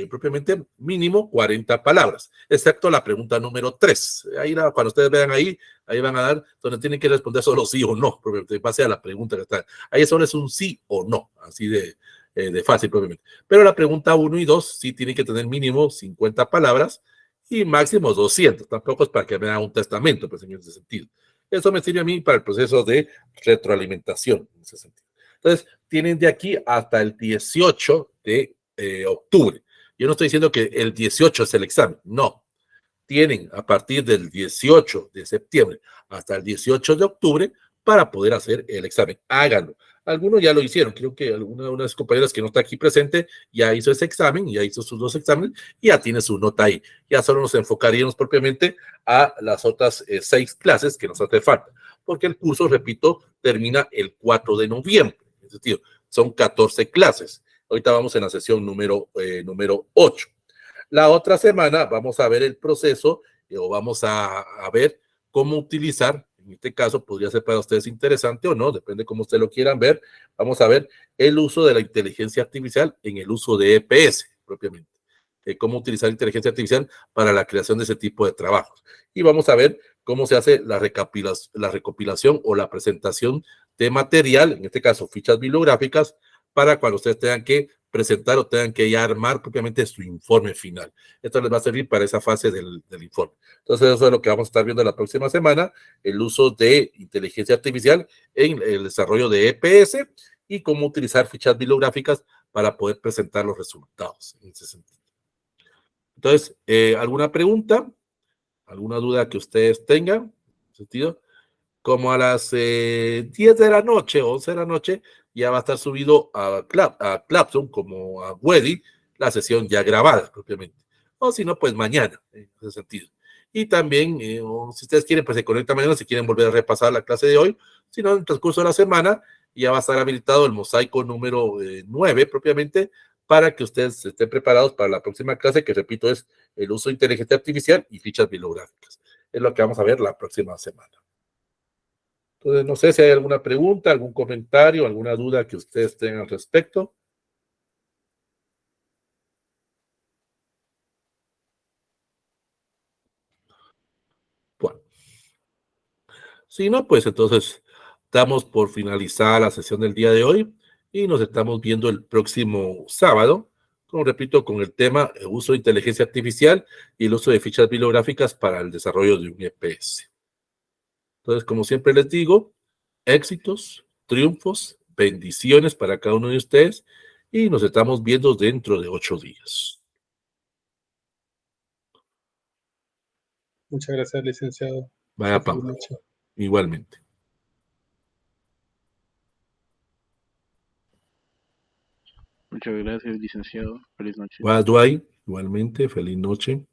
propiamente mínimo 40 palabras, excepto la pregunta número 3. Ahí cuando ustedes vean ahí van a dar donde tienen que responder solo sí o no, propiamente, en base a la pregunta que está. Ahí solo es un sí o no, así de fácil, propiamente. Pero la pregunta 1 y 2 sí tienen que tener mínimo 50 palabras y máximo 200. Tampoco es para que me hagan un testamento, pues en ese sentido. Eso me sirve a mí para el proceso de retroalimentación, en ese sentido. Entonces, tienen de aquí hasta el 18 de octubre. Yo no estoy diciendo que el 18 es el examen, no. Tienen a partir del 18 de septiembre hasta el 18 de octubre para poder hacer el examen. Háganlo. Algunos ya lo hicieron. Creo que una de las compañeras que no está aquí presente ya hizo ese examen, ya hizo sus 2 exámenes y ya tiene su nota ahí. Ya solo nos enfocaríamos propiamente a las otras 6 clases que nos hace falta, porque el curso, repito, termina el 4 de noviembre. En ese sentido, son 14 clases. Ahorita vamos en la sesión número 8. La otra semana vamos a ver el proceso o vamos a ver cómo utilizar, en este caso podría ser para ustedes interesante o no, depende cómo ustedes lo quieran ver. Vamos a ver el uso de la inteligencia artificial en el uso de EPS propiamente. Cómo utilizar inteligencia artificial para la creación de ese tipo de trabajos. Y vamos a ver cómo se hace la recopilación o la presentación de material, en este caso fichas bibliográficas, para cuando ustedes tengan que presentar o tengan que ya armar propiamente su informe final. Esto les va a servir para esa fase del informe. Entonces, eso es lo que vamos a estar viendo la próxima semana, el uso de inteligencia artificial en el desarrollo de EPS y cómo utilizar fichas bibliográficas para poder presentar los resultados en ese sentido. Entonces, ¿alguna pregunta? ¿Alguna duda que ustedes tengan? ¿En ese sentido? Como a las 10 de la noche, 11 de la noche, ya va a estar subido a Clapson, como a Weddy, la sesión ya grabada propiamente. O si no, pues mañana, en ese sentido. Y también, si ustedes quieren, pues se conecta mañana, si quieren volver a repasar la clase de hoy. Si no, en el transcurso de la semana, ya va a estar habilitado el mosaico número 9 propiamente, para que ustedes estén preparados para la próxima clase, que repito, es el uso de inteligencia artificial y fichas bibliográficas. Es lo que vamos a ver la próxima semana. Entonces, no sé si hay alguna pregunta, algún comentario, alguna duda que ustedes tengan al respecto. Bueno, si no, pues entonces damos por finalizada la sesión del día de hoy y nos estamos viendo el próximo sábado, como repito, con el tema uso de inteligencia artificial y el uso de fichas bibliográficas para el desarrollo de un EPS. Entonces, como siempre les digo, éxitos, triunfos, bendiciones para cada uno de ustedes y nos estamos viendo dentro de 8 días. Muchas gracias, licenciado. Vaya, Feliz Pablo. noche. Igualmente. Muchas gracias, licenciado. Feliz noche. Dwight, igualmente, feliz noche.